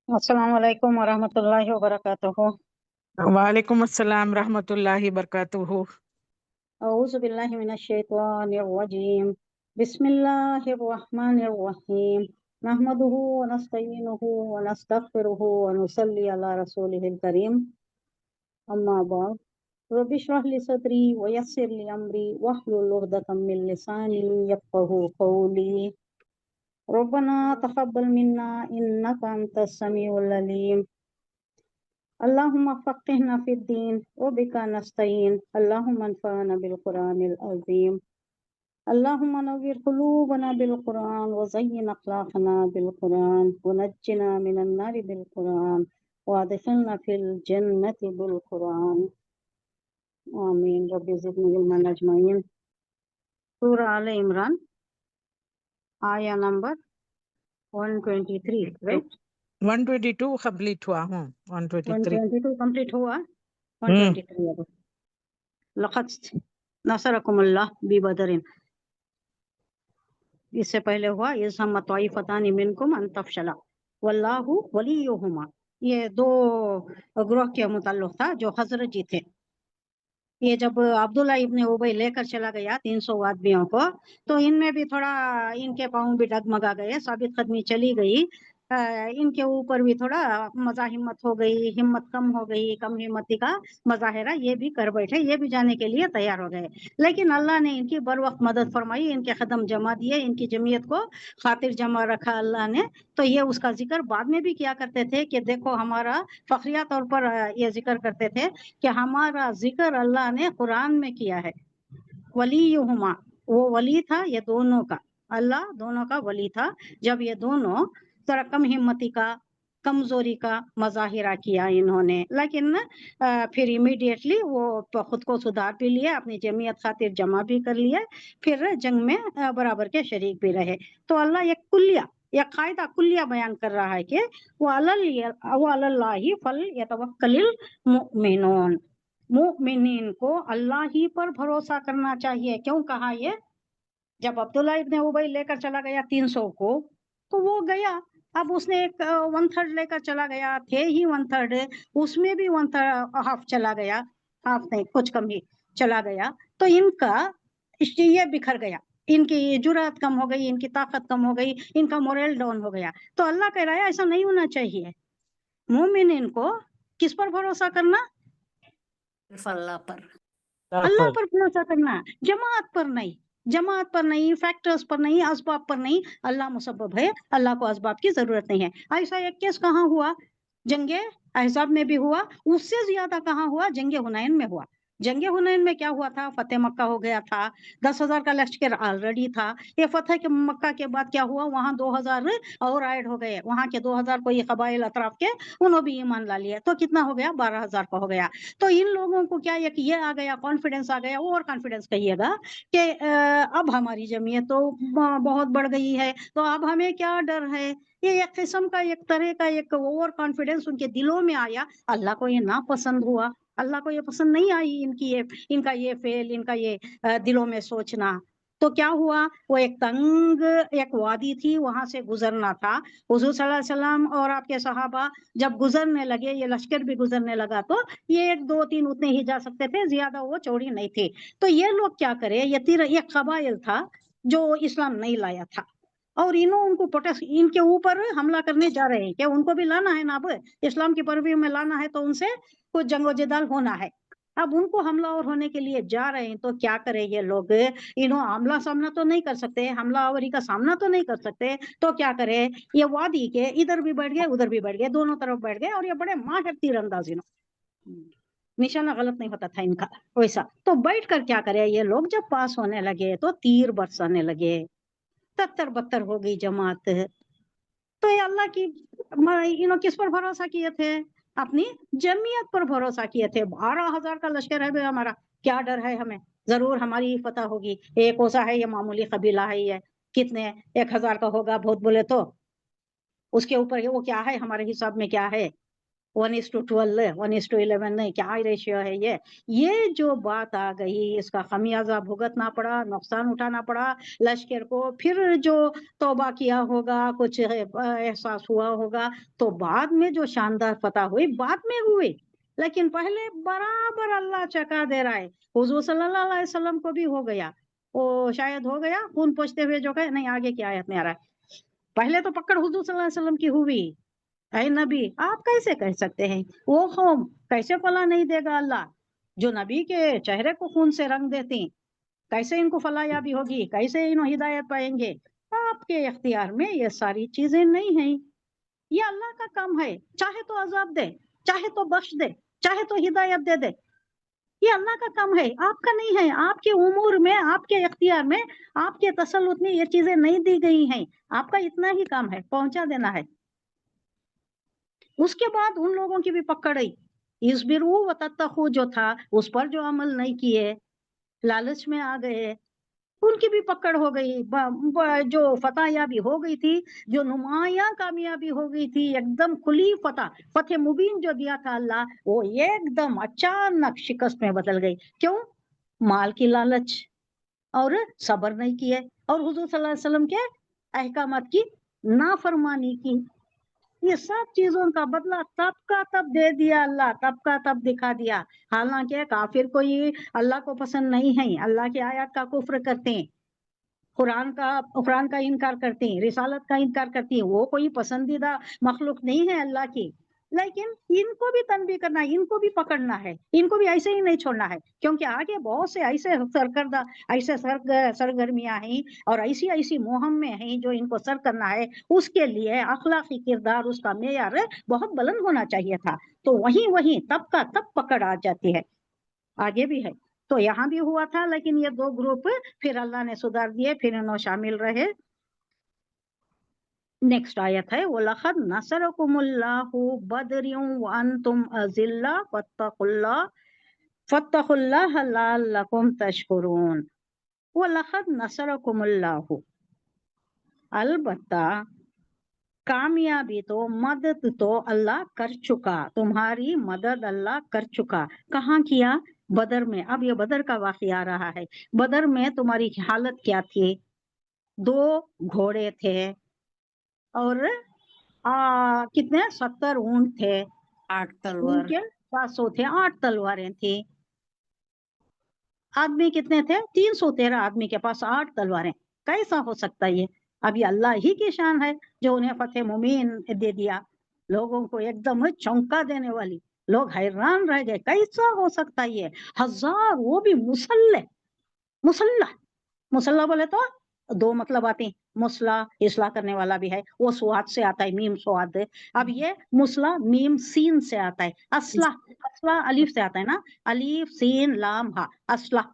अस्सलाम वालेकुम वरहमतुल्लाहि वबरकातुहू। वालेकुम अस्सलाम रहमतुल्लाहि बरकातुहू। औज़ु बिल्लाहि मिनश शैतानिर रजीम। बिस्मिल्लाहिर रहमानिर रहीम। नहमदुहु व नस्तईनुहु व नस्तगफिरुहु व नुसल्ली अला रसूलिहिल करीम। अम्मा बाद। रब्बि इश्रह ली सदरी व यस्सिर ली अमरी वहलुल उक़दतम मिन लिसानी यफ़क़हू क़ौली। रब्बना तक़ब्बल मिन्ना इन्नका अंतस समीउल अलीम। अल्लाहुम्मा फ़क़्क़िहना फ़िद्दीन व बिका नस्तईन। अल्लाहुम्मा अन्फ़अना बिल क़ुरानिल अज़ीम। अल्लाहुम्मा नव्विर क़ुलूबना बिल क़ुरान व ज़य्यिन अख़लाक़ना बिल क़ुरान व नज्जिना मिनन नारि बिल क़ुरान व अदख़िलना फ़िल जन्नति बिल क़ुरान। आमीन। रब्बि ज़िदनी इल्मन अजमईन। सूरा आले इमरान, आया नंबर 123, राइट? 122 कंप्लीट हुआ हूँ। 123 122 कंप्लीट हुआ, 123 अब। लक़द नसरकुमुल्लाह बिबदरिन, इससे पहले हुआ इज़ हम्मा ताइफ़तानि मिनकुम अन तफ़शला वल्लाहु वलियुहुमा। ये दो ग्रोह के मुताल्लिक़ था जो हज़रत जी थे। ये जब अब्दुल्ला इब्न उबई लेकर चला गया 300 आदमियों को, तो इनमें भी थोड़ा इनके पाँव भी डगमगा गए, साबित कदमी चली गई। इनके ऊपर भी थोड़ा मज़ाहिमत हो गई, हिम्मत कम हो गई, कम हिम्मती का मज़ाहिरा ये भी कर बैठे, ये भी जाने के लिए तैयार हो गए। लेकिन अल्लाह ने इनकी बर वक्त मदद फरमाई, इनके कदम जमा दिए, इनकी जमीयत को खातिर जमा रखा अल्लाह ने। तो ये उसका जिक्र बाद में भी किया करते थे कि देखो हमारा फखरिया तौर पर ये जिक्र करते थे कि हमारा जिक्र अल्लाह ने कुरान में किया है। वलीयुहुमा, वो वली था ये दोनों का, अल्लाह दोनों का वली था। जब ये दोनों जरा कम हिम्मती का, कमजोरी का मजाहिरा किया इन्होंने, लेकिन फिर इमीडिएटली वो खुद को सुधार भी लिए, अपनी जमीयत खातिर जमा भी कर लिए, फिर जंग में बराबर के शरीक भी रहे। तो अल्लाह एक कुल्लिया, एक कायदा कुल्लिया बयान कर रहा है कि वो अलल्लाहि फल यतवक्कलिल मुमिनून, मुमिनीन को अल्लाह ही पर भरोसा करना चाहिए। क्यों कहा ये? जब अब्दुल्ला इब्न उबई लेकर चला गया 300 को, तो वो गया, अब उसने एक 1/3 लेकर चला गया, थे ही 1/3, उसमें भी 1/3 हाफ चला गया, हाफ नहीं कुछ कम ही चला गया। तो इनका ये बिखर गया, इनकी जुरात कम हो गई, इनकी ताकत कम हो गई, इनका मोरल डाउन हो गया। तो अल्लाह कह रहा है ऐसा नहीं होना चाहिए। मोमिन को किस पर भरोसा करना? अल्लाह पर, अल्लाह पर भरोसा करना, जमात पर नहीं, जमात पर नहीं, फैक्टर्स पर नहीं, असबाब पर नहीं। अल्लाह मुसब्बब है, अल्लाह को असबाब की जरूरत नहीं है। ऐसा एक केस कहाँ हुआ? जंगे अहज़ाब में भी हुआ, उससे ज्यादा कहाँ हुआ? जंगे हुनैन में हुआ। जंगे हुनैन में क्या हुआ था? फतेह मक्का हो गया था, 10,000 का लश्कर ऑलरेडी था। ये फतेह के मक्का के बाद क्या हुआ? वहां 2,000 और ऐड हो गए, वहां के 2,000 कोई कबाइल अतराफ के, उन्होंने भी ईमान ला लिया। तो कितना हो गया? 12,000 का हो गया। तो इन लोगों को क्या एक ये आ गया, कॉन्फिडेंस आ गया, ओवर कॉन्फिडेंस कहिएगा कि अब हमारी जमीयत तो बहुत बढ़ गई है, तो अब हमें क्या डर है। ये एक किस्म का, एक तरह का एक ओवर कॉन्फिडेंस उनके दिलों में आया। अल्लाह को ये ना पसंद हुआ, अल्लाह को ये पसंद नहीं आई इनका ये फेल, इनका ये दिलों में सोचना। तो क्या हुआ? वो एक तंग एक वादी थी, वहां से गुजरना था। हुजूर सल्लल्लाहु अलैहि वसल्लम और आपके सहाबा जब गुजरने लगे, ये लश्कर भी गुजरने लगा, तो ये 1 2 3 उतने ही जा सकते थे, ज्यादा वो चौड़ी नहीं थी। तो ये लोग क्या करे, ये कबाइल था जो इस्लाम नहीं लाया था, और उनको प्रोटेस्ट, इनके ऊपर हमला करने जा रहे हैं। क्या उनको भी लाना है ना? अब इस्लाम की परवी में लाना है, तो उनसे कुछ जंगो जदाल होना है। अब उनको हमला और होने के लिए जा रहे हैं, तो क्या करें ये लोग? आमला सामना तो नहीं कर सकते, हमला आवरी का सामना तो नहीं कर सकते, तो क्या करें? ये वादी के इधर भी बैठ गए, उधर भी बैठ गए, दोनों तरफ बैठ गए, और ये बड़े माहिर तीरंदाजी, निशाना गलत नहीं होता था इनका वैसा। तो बैठ कर क्या करे ये लोग? जब पास होने लगे तो तीर बरसाने लगे, तत्तर बत्तर हो गई जमात। तो ये अल्लाह की किस पर भरोसा किए थे? अपनी जमीयत पर भरोसा किए थे। 12,000 का लश्कर है हमारा, क्या डर है हमें? जरूर हमारी ही फतह होगी। एक ओसा है, ये मामूली कबीला है, ये कितने 1,000 का होगा बहुत बोले तो, उसके ऊपर वो क्या है हमारे हिसाब में क्या है? 1:12, 1:11 नहीं, क्या रेशियो है ये जो बात आ गई, इसका खमियाजा भुगतना पड़ा, नुकसान उठाना पड़ा लश्कर को। फिर जो तौबा किया होगा, कुछ एहसास हुआ होगा, तो बाद में जो शानदार फतह हुई बाद में हुई, लेकिन पहले बराबर अल्लाह चका दे रहा है। हुजूर सल्लल्लाहु अलैहि वसल्लम को भी हो गया, वो शायद हो गया खून पोंछते हुए जो कहे, नहीं आगे की आयत में आ रहा है, पहले तो पकड़ हुजूर सल्लल्लाहु अलैहि वसल्लम की हुई। ऐ नबी, आप कैसे कह सकते हैं वो कौम कैसे फला नहीं देगा अल्लाह, जो नबी के चेहरे को खून से रंग देती, कैसे इनको फलायाबी होगी, कैसे इन हिदायत पाएंगे? आपके इख्तियार में ये सारी चीजें नहीं हैं, ये अल्लाह का काम है, चाहे तो अजाब दे, चाहे तो बख्श दे, चाहे तो हिदायत दे दे, ये अल्लाह का काम है, आपका नहीं है। आपके उमूर में, आपके इख्तियार में, आपके तसल्लुत में ये चीजें नहीं दी गई हैं, आपका इतना ही काम है, पहुंचा देना है। उसके बाद उन लोगों की भी पकड़ आई, इस्बिरू व तत्तखू जो था उस पर जो अमल नहीं किए, लालच में आ गए, उनकी भी पकड़ हो गई। जो फतहयाबी हो गई थी, जो नुमाया कामयाबी हो गई थी, एकदम खुली फतेह मुबीन जो दिया था अल्लाह, वो एकदम अचानक शिकस्त में बदल गई। क्यों? माल की लालच और सब्र नहीं किए, और हुजूर सल्लल्लाहु अलैहि वसल्लम के अहकामात की नाफरमानी की। ये सब चीजों का बदला तब का तब दे दिया अल्लाह, तब का तब दिखा दिया। हालांकि काफिर को ये अल्लाह को पसंद नहीं है, अल्लाह की आयत का कुफ्र करते हैं, कुरान का इनकार करते हैं, रिसालत का इनकार करते हैं, वो कोई पसंदीदा मखलूक नहीं है अल्लाह की। लेकिन इनको भी तनबीह करना है, इनको भी पकड़ना है, इनको भी ऐसे ही नहीं छोड़ना है, क्योंकि आगे बहुत से ऐसे सरकर्दा, ऐसे सरगर्मियां हैं और ऐसी ऐसी मुहिम में हैं जो इनको सर करना है। उसके लिए अखलाकी किरदार, उसका मेयार बहुत बुलंद होना चाहिए था, तो वहीं वहीं तब का तब पकड़ आ जाती है। आगे भी है, तो यहाँ भी हुआ था, लेकिन ये दो ग्रुप फिर अल्लाह ने सुधार दिए, फिर इन्हों शामिल रहे। नेक्स्ट आयत है, वलक़द नसरकुमुल्लाहु बदरिन व अंतुम अज़िल्ला फत्तकुल्लाह लअल्लकुम तशकुरून। वलक़द नसरकुमुल्लाहु, अलबत्ता कामयाबी तो, मदद तो अल्लाह कर चुका, तुम्हारी मदद अल्लाह कर चुका। कहाँ किया? बदर में। अब ये बदर का वाक़या आ रहा है। बदर में तुम्हारी हालत क्या थी? 2 घोड़े थे और कितने 70 ऊंट थे, 8 तलवार, उनके 700 थे, 8 तलवारें थी। आदमी कितने थे? 313 आदमी के पास 8 तलवारें। कैसा हो सकता है ये? अब ये अल्लाह ही की शान है जो उन्हें फतेह मुबीन दे दिया, लोगों को एकदम चौंका देने वाली। लोग हैरान रह गए, कैसा हो सकता है ये? 1000, वो भी मुसल्ला। मुसल्ला बोले तो 2 मतलब आते हैं, मुसला इसला करने वाला भी है, वो स्वाद से आता है, मीम स्वाद। अब ये मुसला मीम सीन से आता है, असला असला अलीफ से आता है ना, अलीफ सीन लाम हा, असला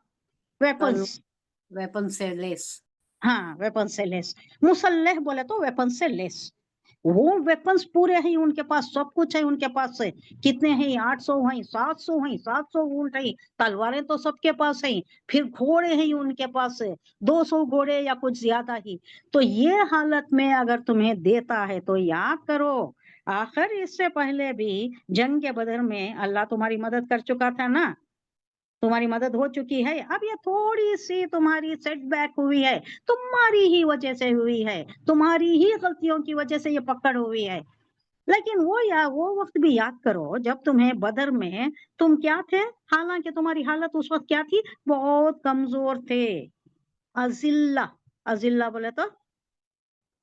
वेपन्स। वेपन से लेस। हाँ, वेपन से लेस। मुसल्लह बोले तो वेपन से लेस, वो वेपन्स पूरे हैं उनके पास, सब कुछ है उनके पास से। कितने हैं? 800 हैं, 700 हैं, 700 ऊंट हैं, तलवारें तो सबके पास हैं, फिर घोड़े हैं उनके पास से 200 घोड़े या कुछ ज्यादा ही। तो ये हालत में अगर तुम्हें देता है तो याद करो, आखिर इससे पहले भी जंग के बदर में अल्लाह तुम्हारी मदद कर चुका था ना, तुम्हारी मदद हो चुकी है। अब ये थोड़ी सी तुम्हारी सेटबैक हुई है, तुम्हारी ही वजह से हुई है, तुम्हारी ही गलतियों की वजह से ये पकड़ हुई है। लेकिन वो वक्त भी याद करो जब तुम्हें बदर में तुम क्या थे, हालांकि तुम्हारी हालत उस वक्त क्या थी? बहुत कमजोर थे। अजिल्ला, अजिल्ला बोले तो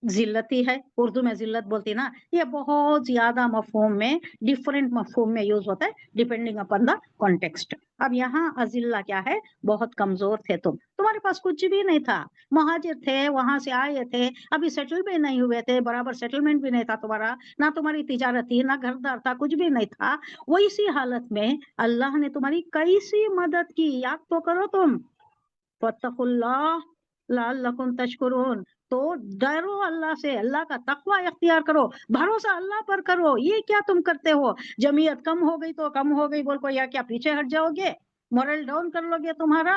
जिल्लती है, उर्दू में जिल्लत बोलती ना, ये बहुत ज्यादा मफहूम में, डिफरेंट मफहूम में यूज होता है डिपेंडिंग अपॉन द कॉन्टेक्स्ट। अब यहाँ अजिल्ला क्या है? बहुत कमजोर थे तुम, तुम्हारे पास कुछ भी नहीं था, महाजिर थे, वहां से आए थे, अभी सेटल भी नहीं हुए थे, बराबर सेटलमेंट भी नहीं था तुम्हारा, ना तुम्हारी तिजारत थी, ना घरदार था, कुछ भी नहीं था। वैसी हालत में अल्लाह ने तुम्हारी कैसी मदद की, याद तो करो तुम। फत्तकुल्लाह लअल्लकुम तशकुरून, तो डरो अल्लाह से, अल्लाह का तकवा इख्तियार करो, भरोसा अल्लाह पर करो। ये क्या तुम करते हो? जमीयत कम हो गई तो कम हो गई बोल को, या क्या पीछे हट जाओगे, मोरल डाउन कर लोगे तुम्हारा?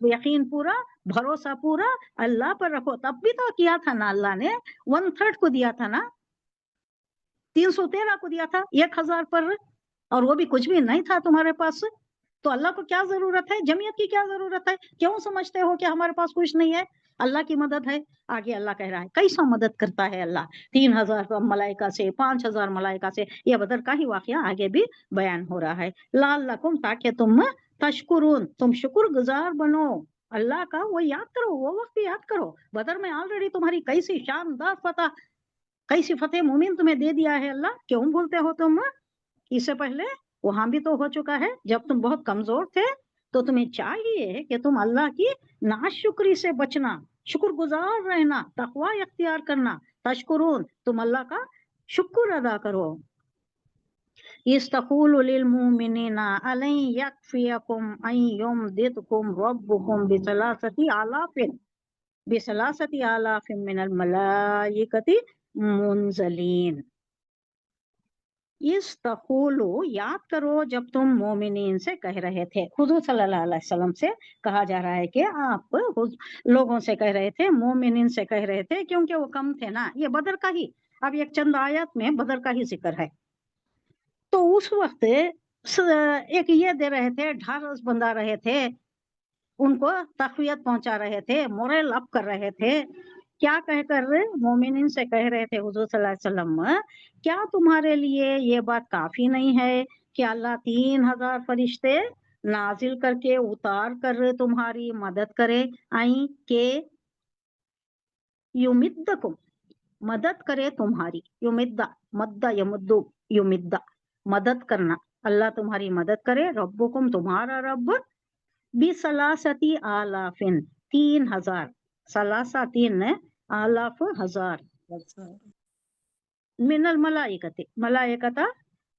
यकीन पूरा, भरोसा पूरा अल्लाह पर रखो। तब भी तो किया था ना अल्लाह ने, 1/3 को दिया था ना, 313 को दिया था 1000 पर, और वो भी कुछ भी नहीं था तुम्हारे पास। तो अल्लाह को क्या जरूरत है, जमीयत की क्या जरूरत है? क्यों समझते हो कि हमारे पास कुछ नहीं है? अल्लाह की मदद है। आगे अल्लाह कह रहा है कैसा मदद करता है अल्लाह, 3000 मलाइका से, 5000 मलाइका से। यह बदर का ही वाकया आगे भी बयान हो रहा है। लाल्लकुम, ताकि तुम तशकुरून, तुम शुक्रगुजार बनो अल्लाह का। वो याद करो, वो वक्त याद करो। बदर में ऑलरेडी तुम्हारी कैसी शानदार फतह, कैसी फतेह मुमीन तुम्हें दे दिया है अल्लाह, क्यों भूलते हो तुम? इससे पहले वहां भी तो हो चुका है, जब तुम बहुत कमजोर थे तो तुम्हें चाहिए कि तुम अल्लाह की नाशुक्री से बचना, शुक्रगुजार रहना, तकवा इख्तियार करना। तशकुरून, तुम अल्लाह का शुक्र अदा करो। इस्तक़ूलु लिल मुमिनीना अलन यकफियकुम अन युमदिदकुम रब्बुकुम बिसलासति आलाफिन मिनल मलाइकति मुनज़लीन। इस्तक़ूलु, याद करो जब तुम मोमिनीन से कह रहे थे। हुजूर सल्लल्लाहु अलैहि वसल्लम से कहा जा रहा है कि आप लोगों से कह रहे थे, मोमिनीन से कह रहे थे, क्योंकि वो कम थे ना। ये बदर का ही, अब एक चंद आयत में बदर का ही जिक्र है। तो उस वक्त एक ये दे रहे थे, ढारस बंधा रहे थे, उनको तक़वियत पहुंचा रहे थे, मोरल अप कर रहे थे। क्या कहकर मोमिनीन से कह रहे थे हुजूर सल्लल्लाहु अलैहि वसल्लम, क्या तुम्हारे लिए ये बात काफी नहीं है कि अल्लाह 3000 फरिश्ते नाजिल करके उतार कर तुम्हारी मदद करे? आई के युमिद्दकुम, मदद करे तुम्हारी, युमिद्दा, मद्दा यमुद्दु, युमिद्दा, मदद करना, अल्लाह तुम्हारी मदद करे, रब्बुकुम, तुम्हारा रब, बिसलासति आलाफिन, 3000, सलासा 3 आलाफ हजार, मिनल मलाइकति, मलाइकता,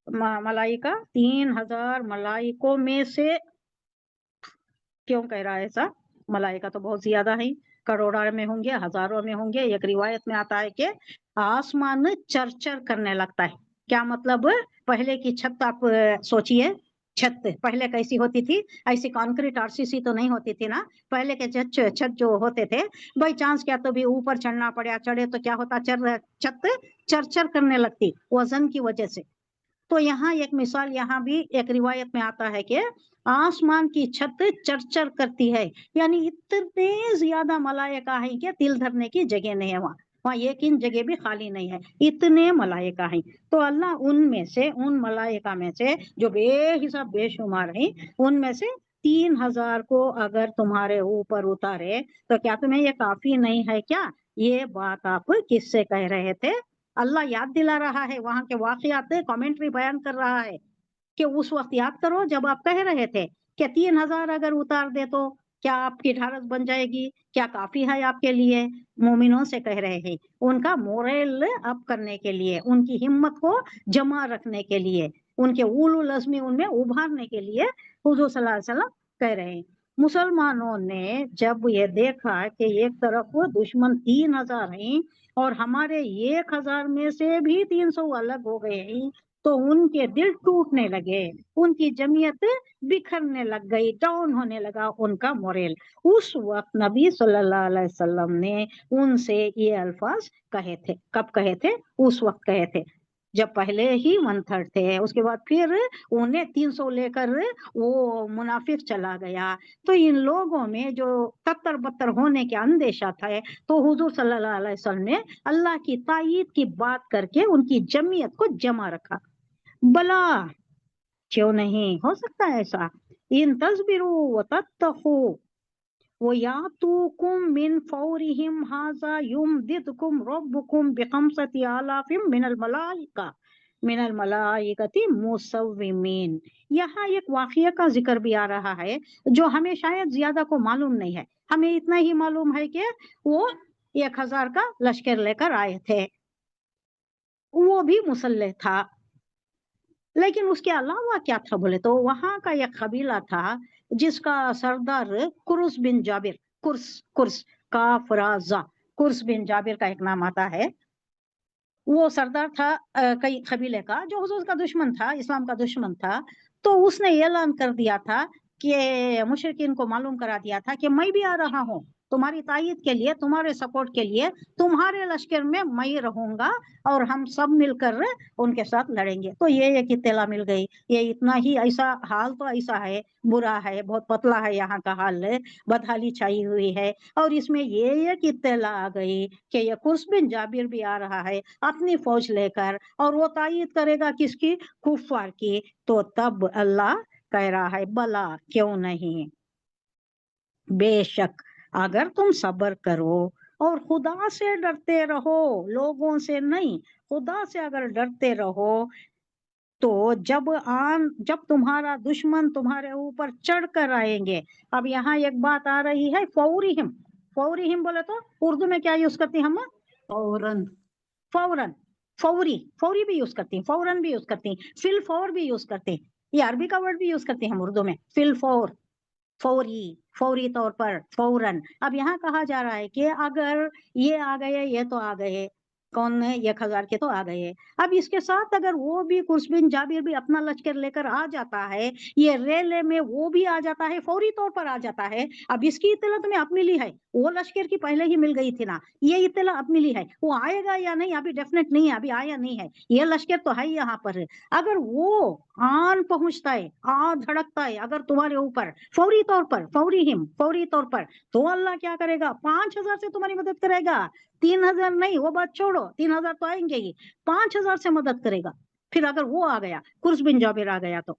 मलाइका 3000 मलाइकों में से। क्यों कह रहा है ऐसा? मलाइका तो बहुत ज्यादा है, करोड़ों में होंगे, हजारों में होंगे। एक रिवायत में आता है कि आसमान चरचर करने लगता है। क्या मतलब? पहले की छत आप सोचिए, छत पहले कैसी होती थी? ऐसी कंक्रीट आरसीसी तो नहीं होती थी ना। पहले के छत जो होते थे, बाई चांस क्या तो भी ऊपर चढ़ना पड़ा, चढ़े तो क्या होता, छत चरचर करने लगती वजन की वजह से। तो यहाँ एक मिसाल, यहाँ भी एक रिवायत में आता है कि आसमान की छत चरचर करती है, यानी इतने ज्यादा मलाइका है कि तिल धरने की जगह नहीं है। वहाँ एक इन जगह भी खाली नहीं है, इतने मलाइका हैं। तो अल्लाह उनमें से, उन मलाइका में से जो बेहिसाब बेशुमार हैं, उनमें से 3000 को अगर तुम्हारे ऊपर उतारे तो क्या तुम्हें ये काफी नहीं है क्या? ये बात आप किससे कह रहे थे? अल्लाह याद दिला रहा है, वहां के वाकयात कमेंट्री बयान कर रहा है कि उस वक्त याद करो जब आप कह रहे थे कि 3000 अगर उतार दे तो क्या आपकी ढारस बन जाएगी, क्या काफी है आपके लिए? मोमिनों से कह रहे हैं, उनका मोरल अप करने के लिए, उनकी हिम्मत को जमा रखने के लिए, उनके उलुल अज़्मी उनमें उभारने के लिए हुजूर सल्लल्लाहु अलैहि वसल्लम कह रहे हैं। मुसलमानों ने जब ये देखा कि एक तरफ दुश्मन 3000 हैं और हमारे 1000 में से भी 300 अलग हो गए हैं, तो उनके दिल टूटने लगे, उनकी जमीयत बिखरने लग गई, डाउन होने लगा उनका मोरल। उस वक्त नबी सल्लल्लाहु अलैहि वसल्लम ने उनसे ये अल्फाज कहे थे। कब कहे थे? उस वक्त कहे थे जब पहले ही 1/3 थे, उसके बाद फिर उन्हें 300 लेकर वो मुनाफिक चला गया। तो इन लोगों में जो तत्तर बत्तर होने के अंदेशा था, तो हुजूर सल्लल्लाहु अलैहि वसल्लम ने अल्लाह की तायीद की बात करके उनकी जमीयत को जमा रखा। बला, क्यों नहीं हो सकता ऐसा? इन तस्बिरू व तत्तखू वो यातूकुम मिन फौरिहिम हाजा युमदिदकुम रब्बुकुम बिखमसति आलाफिम मिनल मलाइकति मुसव्विमीन। यहाँ एक वाक़या का जिक्र भी आ रहा है जो हमें शायद ज्यादा को मालूम नहीं है। हमें इतना ही मालूम है कि वो 1000 का लश्कर लेकर आए थे, वो भी मुसल्लह था। लेकिन उसके अलावा क्या था बोले तो वहां का एक कबीला था जिसका सरदार कुर्स बिन जाबिर, कुर्स का फराजा, कुर्स बिन जाबिर का एक नाम आता है। वो सरदार था कई कबीले का, जो हुजूर का दुश्मन था, इस्लाम का दुश्मन था। तो उसने ऐलान कर दिया था कि मुशरिकीन को मालूम करा दिया था कि मैं भी आ रहा हूँ, तुम्हारी तायद के लिए, तुम्हारे सपोर्ट के लिए, तुम्हारे लश्कर में मैं रहूंगा और हम सब मिलकर उनके साथ लड़ेंगे। तो ये एक इत्तला मिल गई। ये इतना ही, ऐसा हाल तो ऐसा है, बुरा है, बहुत पतला है यहाँ का हाल, बदहाली छाई हुई है। और इसमें ये एक इत्तला आ गई कि ये कुर्स बिन जाबिर भी आ रहा है अपनी फौज लेकर, और वो तायद करेगा किसकी? कुफार की। तो तब अल्लाह कह रहा है भला क्यों नहीं, बेशक अगर तुम सब्र करो और खुदा से डरते रहो, लोगों से नहीं, खुदा से अगर डरते रहो, तो जब तुम्हारा दुश्मन तुम्हारे ऊपर चढ़ कर आएंगे। अब यहाँ एक बात आ रही है, फौरीहिम। फौरीहिम बोले तो उर्दू में क्या यूज करते हैं हम? फौरन। फौरन, फौरी, फौरी भी यूज करती हैं, फौरन भी यूज करती हैं, फिल फौर भी यूज करते हैं। ये अरबी का वर्ड भी यूज करते हैं हम उर्दू में, फिल फौर, फौरी, फौरी तौर पर, फौरन। अब यहाँ कहा जा रहा है कि अगर ये आ गए, ये तो आ गए, कौन है? 1000 के तो आ गए। अब इसके साथ अगर वो भी कुर्स बिन जाबिर भी अपना लश्कर लेकर आ जाता है, ये रेले में वो भी आ जाता है, फौरी तौर पर आ जाता है। अब इसकी इत्तला तुम्हें अब मिली है, वो लश्कर की पहले ही मिल गई थी ना, ये इत्तला अब मिली है। वो आएगा या नहीं अभी डेफिनेट नहीं है, अभी आया नहीं है, ये लश्कर तो है यहाँ पर। अगर वो आन पहुंचता है, आ धड़कता है अगर तुम्हारे ऊपर फौरी तौर पर, फौरी तौर पर, तो अल्लाह क्या करेगा? 5000 से तुम्हारी मदद करेगा। 3000 नहीं, वो बात छोड़ो, 3000 तो आएंगे ही, 5000 से मदद करेगा। फिर अगर वो आ गया, कुर्स बिन जाबिर आ गया, तो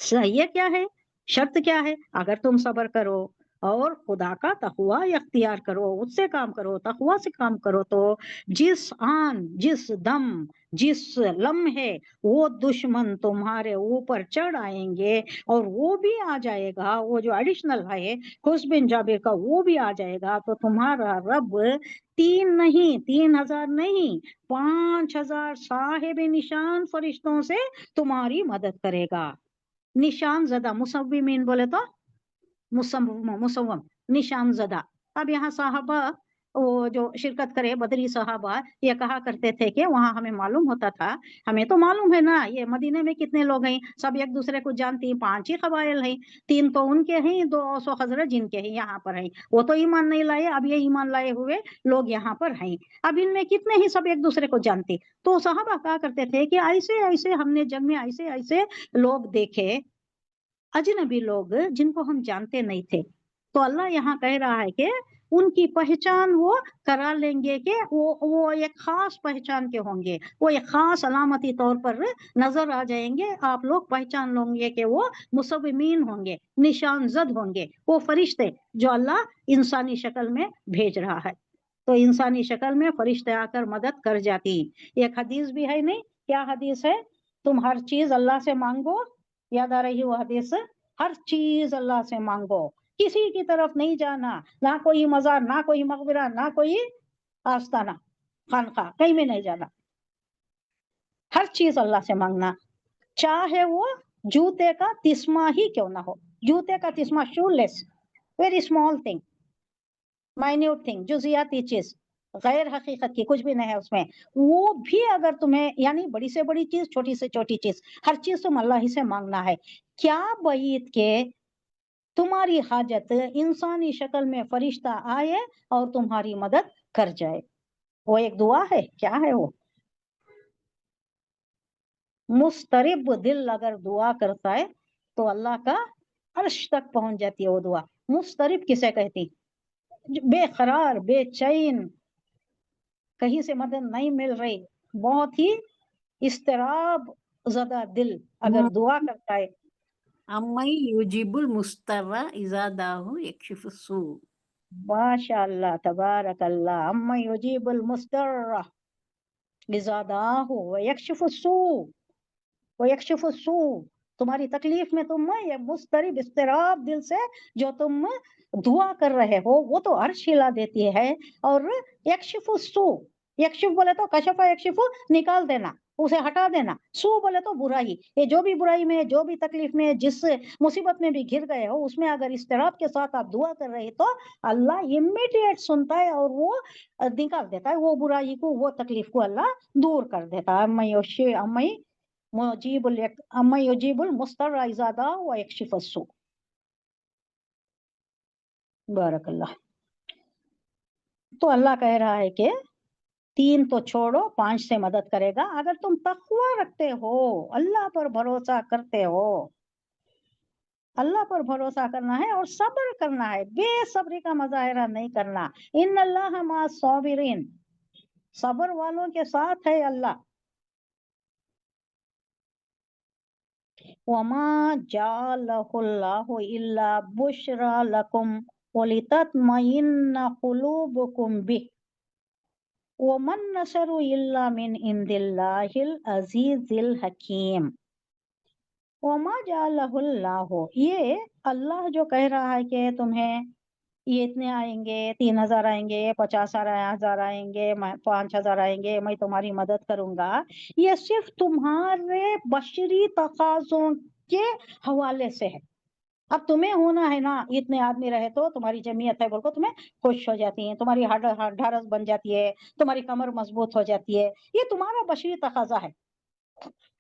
सही क्या है? शर्त क्या है? अगर तुम सब्र करो और खुदा का तकवा इख्तियार करो, उससे काम करो, तकवा से काम करो, तो जिस आन, जिस दम, जिस लम्हे वो दुश्मन तुम्हारे ऊपर चढ़ आएंगे और वो भी आ जाएगा, वो जो एडिशनल है खुश बिन जाबिर का, वो भी आ जाएगा, तो तुम्हारा रब 3000 नहीं, 5000 साहिब निशान फरिश्तों से तुम्हारी मदद करेगा। निशान ज़दा, मुसव्विमीन बोले तो मुसव्वम, निशान ज़दा। अब यहाँ साहबा, वो जो शिरकत करे बदरी साहबा, ये कहा करते थे कि वहां हमें मालूम होता था, हमें तो मालूम है ना, ये मदीने में कितने लोग हैं, सब एक दूसरे को जानती हैं, 5 ही कबाइल हैं, 3 तो उनके हैं, 200 हजरत जिनके हैं यहाँ पर हैं, वो तो ईमान नहीं लाए, अब ये ईमान लाए हुए लोग यहाँ पर हैं। अब इनमें कितने ही सब एक दूसरे को जानते। तो साहबा कहा करते थे कि ऐसे ऐसे हमने जंग में ऐसे ऐसे लोग देखे, अजनबी लोग जिनको हम जानते नहीं थे। तो अल्लाह यहाँ कह रहा है कि उनकी पहचान वो करा लेंगे कि वो एक खास पहचान के होंगे, वो एक खास अलामती तौर पर नजर आ जाएंगे, आप लोग पहचान लोगे कि वो मुसव्विमीन होंगे, निशान जद होंगे, वो फरिश्ते जो अल्लाह इंसानी शक्ल में भेज रहा है। तो इंसानी शक्ल में फरिश्ते आकर मदद कर जाती। एक हदीस भी है, नहीं क्या हदीस है? तुम हर चीज अल्लाह से मांगो, याद आ रही वो हदीस? हर चीज अल्लाह से मांगो, किसी की तरफ नहीं जाना, ना कोई मजार, ना कोई मकबरा, ना कोई आस्ताना, खानका, कहीं भी नहीं जाना, हर चीज अल्लाह से मांगना, चाहे वो जूते का तिस्मा ही क्यों ना हो। जूते का तिस्मा, shoelace, very small thing, minute thing, जुजियाती चीज, गैर हकीकत की, कुछ भी नहीं है उसमें, वो भी अगर तुम्हें, यानी बड़ी से बड़ी चीज, छोटी से छोटी चीज, हर चीज तुम अल्लाह ही से मांगना है। क्या बैत के तुम्हारी हाजत इंसानी शक्ल में फरिश्ता आए और तुम्हारी मदद कर जाए, वो एक दुआ है। क्या है वो? मुस्तरिब दिल अगर दुआ करता है तो अल्लाह का अर्श तक पहुंच जाती है वो दुआ। मुस्तरिब किसे कहती? बेकरार, बेचैन, कहीं से मदद नहीं मिल रही, बहुत ही इस्तराब ज़दा दिल अगर दुआ करता है। अम्मई युजीबुल मुस्तर्रा इज़ा दाहु यक्शिफु सू। माशाअल्लाह, तबारकल्लाह। अम्मा युजीबुल मुस्तर्रा इज़ा दाहु व यक्शिफु सू, व यक्शिफु सू। तुम्हारी तकलीफ में तुम ये मुस्तरिब, इस्तराब दिल से जो तुम दुआ कर रहे हो, वो तो अर्श हिला देती है। और यक्शिफु सू, यक्शिफ बोले तो कशफा यक्शिफु, निकाल देना, उसे हटा देना। सू बोले तो बुराई, ये जो भी बुराई में, जो भी तकलीफ में, जिस मुसीबत में भी घिर गए हो, उसमें अगर इस्तराब के साथ आप दुआ कर रहे तो अल्लाह इमीडिएट सुनता है और वो निकाल देता है, वो बुराई को, वो तकलीफ को अल्लाह दूर कर देता है। अम्मा युजीबुल मुस्तर्रा इज़ा दाअ व यक्शिफु सू। बारकल्लाह। तो अल्लाह कह रहा है कि 3 तो छोड़ो, 5 से मदद करेगा अगर तुम तक़वा रखते हो, अल्लाह पर भरोसा करते हो। अल्लाह पर भरोसा करना है और सब्र करना है, बेसब्री का मुजाहिरा नहीं करना। इन्नल्लाह मा साबिरीन, सब्र वालों के साथ है अल्लाह। वमा जालहुल्लाहु इल्ला बुशरा लकुम वलितत्मइन्ना कुलूबुकुम बिह वमन नसरु इल्ला मिन इंदिल्लाहिल अजीजिल हकीम। वमा जालहुल्लाहु, ये अल्लाह जो कह रहा है कि तुम्हें ये इतने आएंगे, 3,000 आएंगे, 50,000 आएंगे, 5,000 आएंगे, मैं तुम्हारी मदद करूंगा, ये सिर्फ तुम्हारे बशरी तकाजों के हवाले से है। अब तुम्हें होना है ना, इतने आदमी रहे तो तुम्हारी जमीयत है बोल को तुम्हें खुश हो जाती है, तुम्हारी ढारस बन जाती है, तुम्हारी कमर मजबूत हो जाती है, ये तुम्हारा बशरी तकाजा है।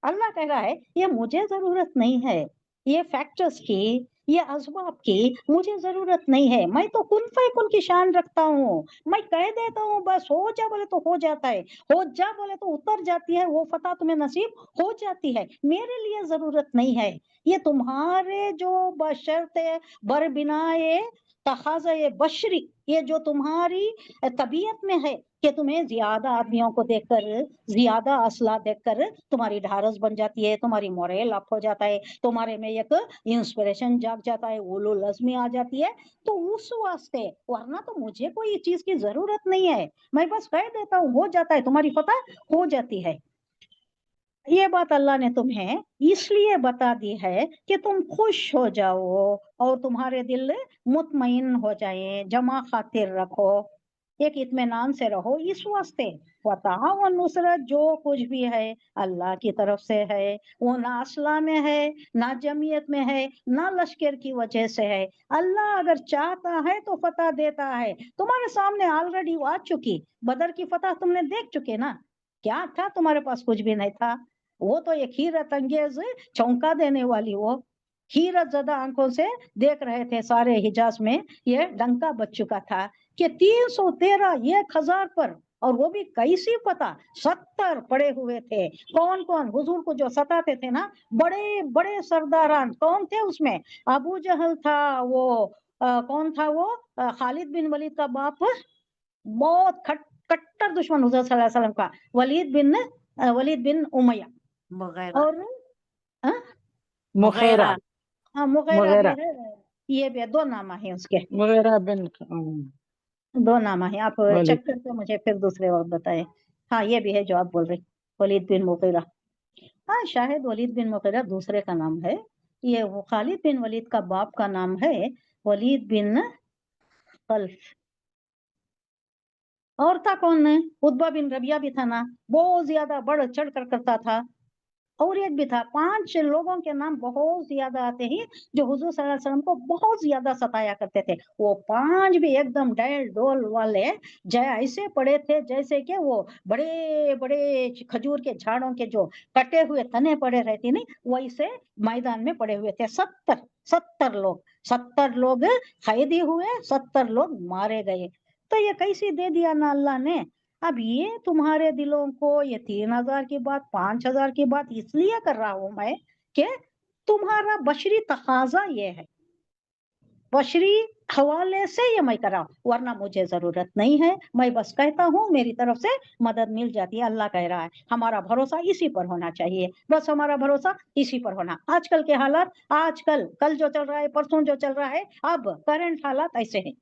अल्लाह कह रहा है ये मुझे जरूरत नहीं है, ये फैक्टर्स की, ये असबाब की मुझे जरूरत नहीं है। मैं तो कुन फयकुन की शान रखता हूँ, मैं कह देता हूँ बस हो जा बोले तो हो जाता है, हो जा बोले तो उतर जाती है, वो फतह तुम्हें नसीब हो जाती है। मेरे लिए जरूरत नहीं है, ये तुम्हारे जो बशर्ते बरबिनाए तखाज़ा बशरी, ये जो तुम्हारी तबीयत में है कि तुम्हें ज्यादा आदमियों को देखकर, ज्यादा असला देखकर तुम्हारी ढारस बन जाती है, तुम्हारी मोरल अप हो जाता है, तुम्हारे में एक इंस्पिरेशन जाग जाता है, उलुल अज़्मी आ जाती है। तो उस वास्ते, वरना तो मुझे कोई चीज की जरूरत नहीं है, मैं बस कह देता हूँ हो जाता है, तुम्हारी फतह हो जाती है। ये बात अल्लाह ने तुम्हें इसलिए बता दी है कि तुम खुश हो जाओ और तुम्हारे दिल मुतमईन हो जाए, जमा खातिर रखो, एक इत्मीनान से रहो। इस वास्ते फतह और नुसरत जो कुछ भी है अल्लाह की तरफ से है, वो ना असला में है, ना जमीयत में है, ना लश्कर की वजह से है। अल्लाह अगर चाहता है तो फतह देता है। तुम्हारे सामने ऑलरेडी आ चुकी बदर की फतह, तुमने देख चुके ना, क्या था तुम्हारे पास, कुछ भी नहीं था। वो तो एक हीरत अंगेज, चौंका देने वाली, वो हीरत ज़दा आंखों से देख रहे थे सारे हिजाज में, ये डंका बज चुका था कि 313 1,000 पर, और वो भी कैसी पता 70 पड़े हुए थे। कौन कौन हुजूर को जो सताते थे ना, बड़े बड़े सरदारान कौन थे उसमें, अबू जहल था, वो कौन था वो, खालिद बिन वलीद का बाप, बहुत कट्टर दुश्मन हुजूर सल्लल्लाहु अलैहि वसल्लम का, वलीद बिन उमैया। वगैरह और हाँ, मुगैरा, वगैरह हाँ मुगैरा भी मुगैरा, है, ये भी है, 2 नाम है उसके, मुगैरा बिन 2 नाम है। आप वलीद। चेक करके मुझे फिर दूसरे और बताएं। हाँ ये भी है जो आप बोल रहे, वलीद बिन मुगीरा। हाँ शायद वलीद बिन मुगीरा दूसरे का नाम है, ये वो खालिद बिन वलीद का बाप का नाम है वलीद बिन खल्फ। और था कौन है, उतबा बिन रबिया भी था ना, बहुत ज्यादा बढ़ चढ़ कर करता था। और एक भी था, 5 लोगों के नाम बहुत ज्यादा आते हैं जो हुजूर सल्लल्लाहु अलैहि वसल्लम को बहुत ज्यादा सताया करते थे। वो 5 भी एकदम डैल डोल वाले, जय ऐसे पड़े थे जैसे कि वो बड़े बड़े खजूर के झाड़ों के जो कटे हुए तने पड़े रहते नहीं, वैसे मैदान में पड़े हुए थे। 70 लोग कैदी हुए, 70 लोग मारे गए। तो ये कैसी दे दिया ना अल्लाह ने। अब ये तुम्हारे दिलों को, ये 3,000 की बात, 5,000 की बात इसलिए कर रहा हूं मैं कि तुम्हारा बशरी तकाजा ये है, बशरी हवाले से ये मैं कर रहा हूं, वरना मुझे जरूरत नहीं है, मैं बस कहता हूँ मेरी तरफ से मदद मिल जाती है। अल्लाह कह रहा है हमारा भरोसा इसी पर होना चाहिए, बस हमारा भरोसा इसी पर होना। आजकल के हालात, आजकल कल जो चल रहा है, परसों जो चल रहा है, अब करंट हालात ऐसे हैं,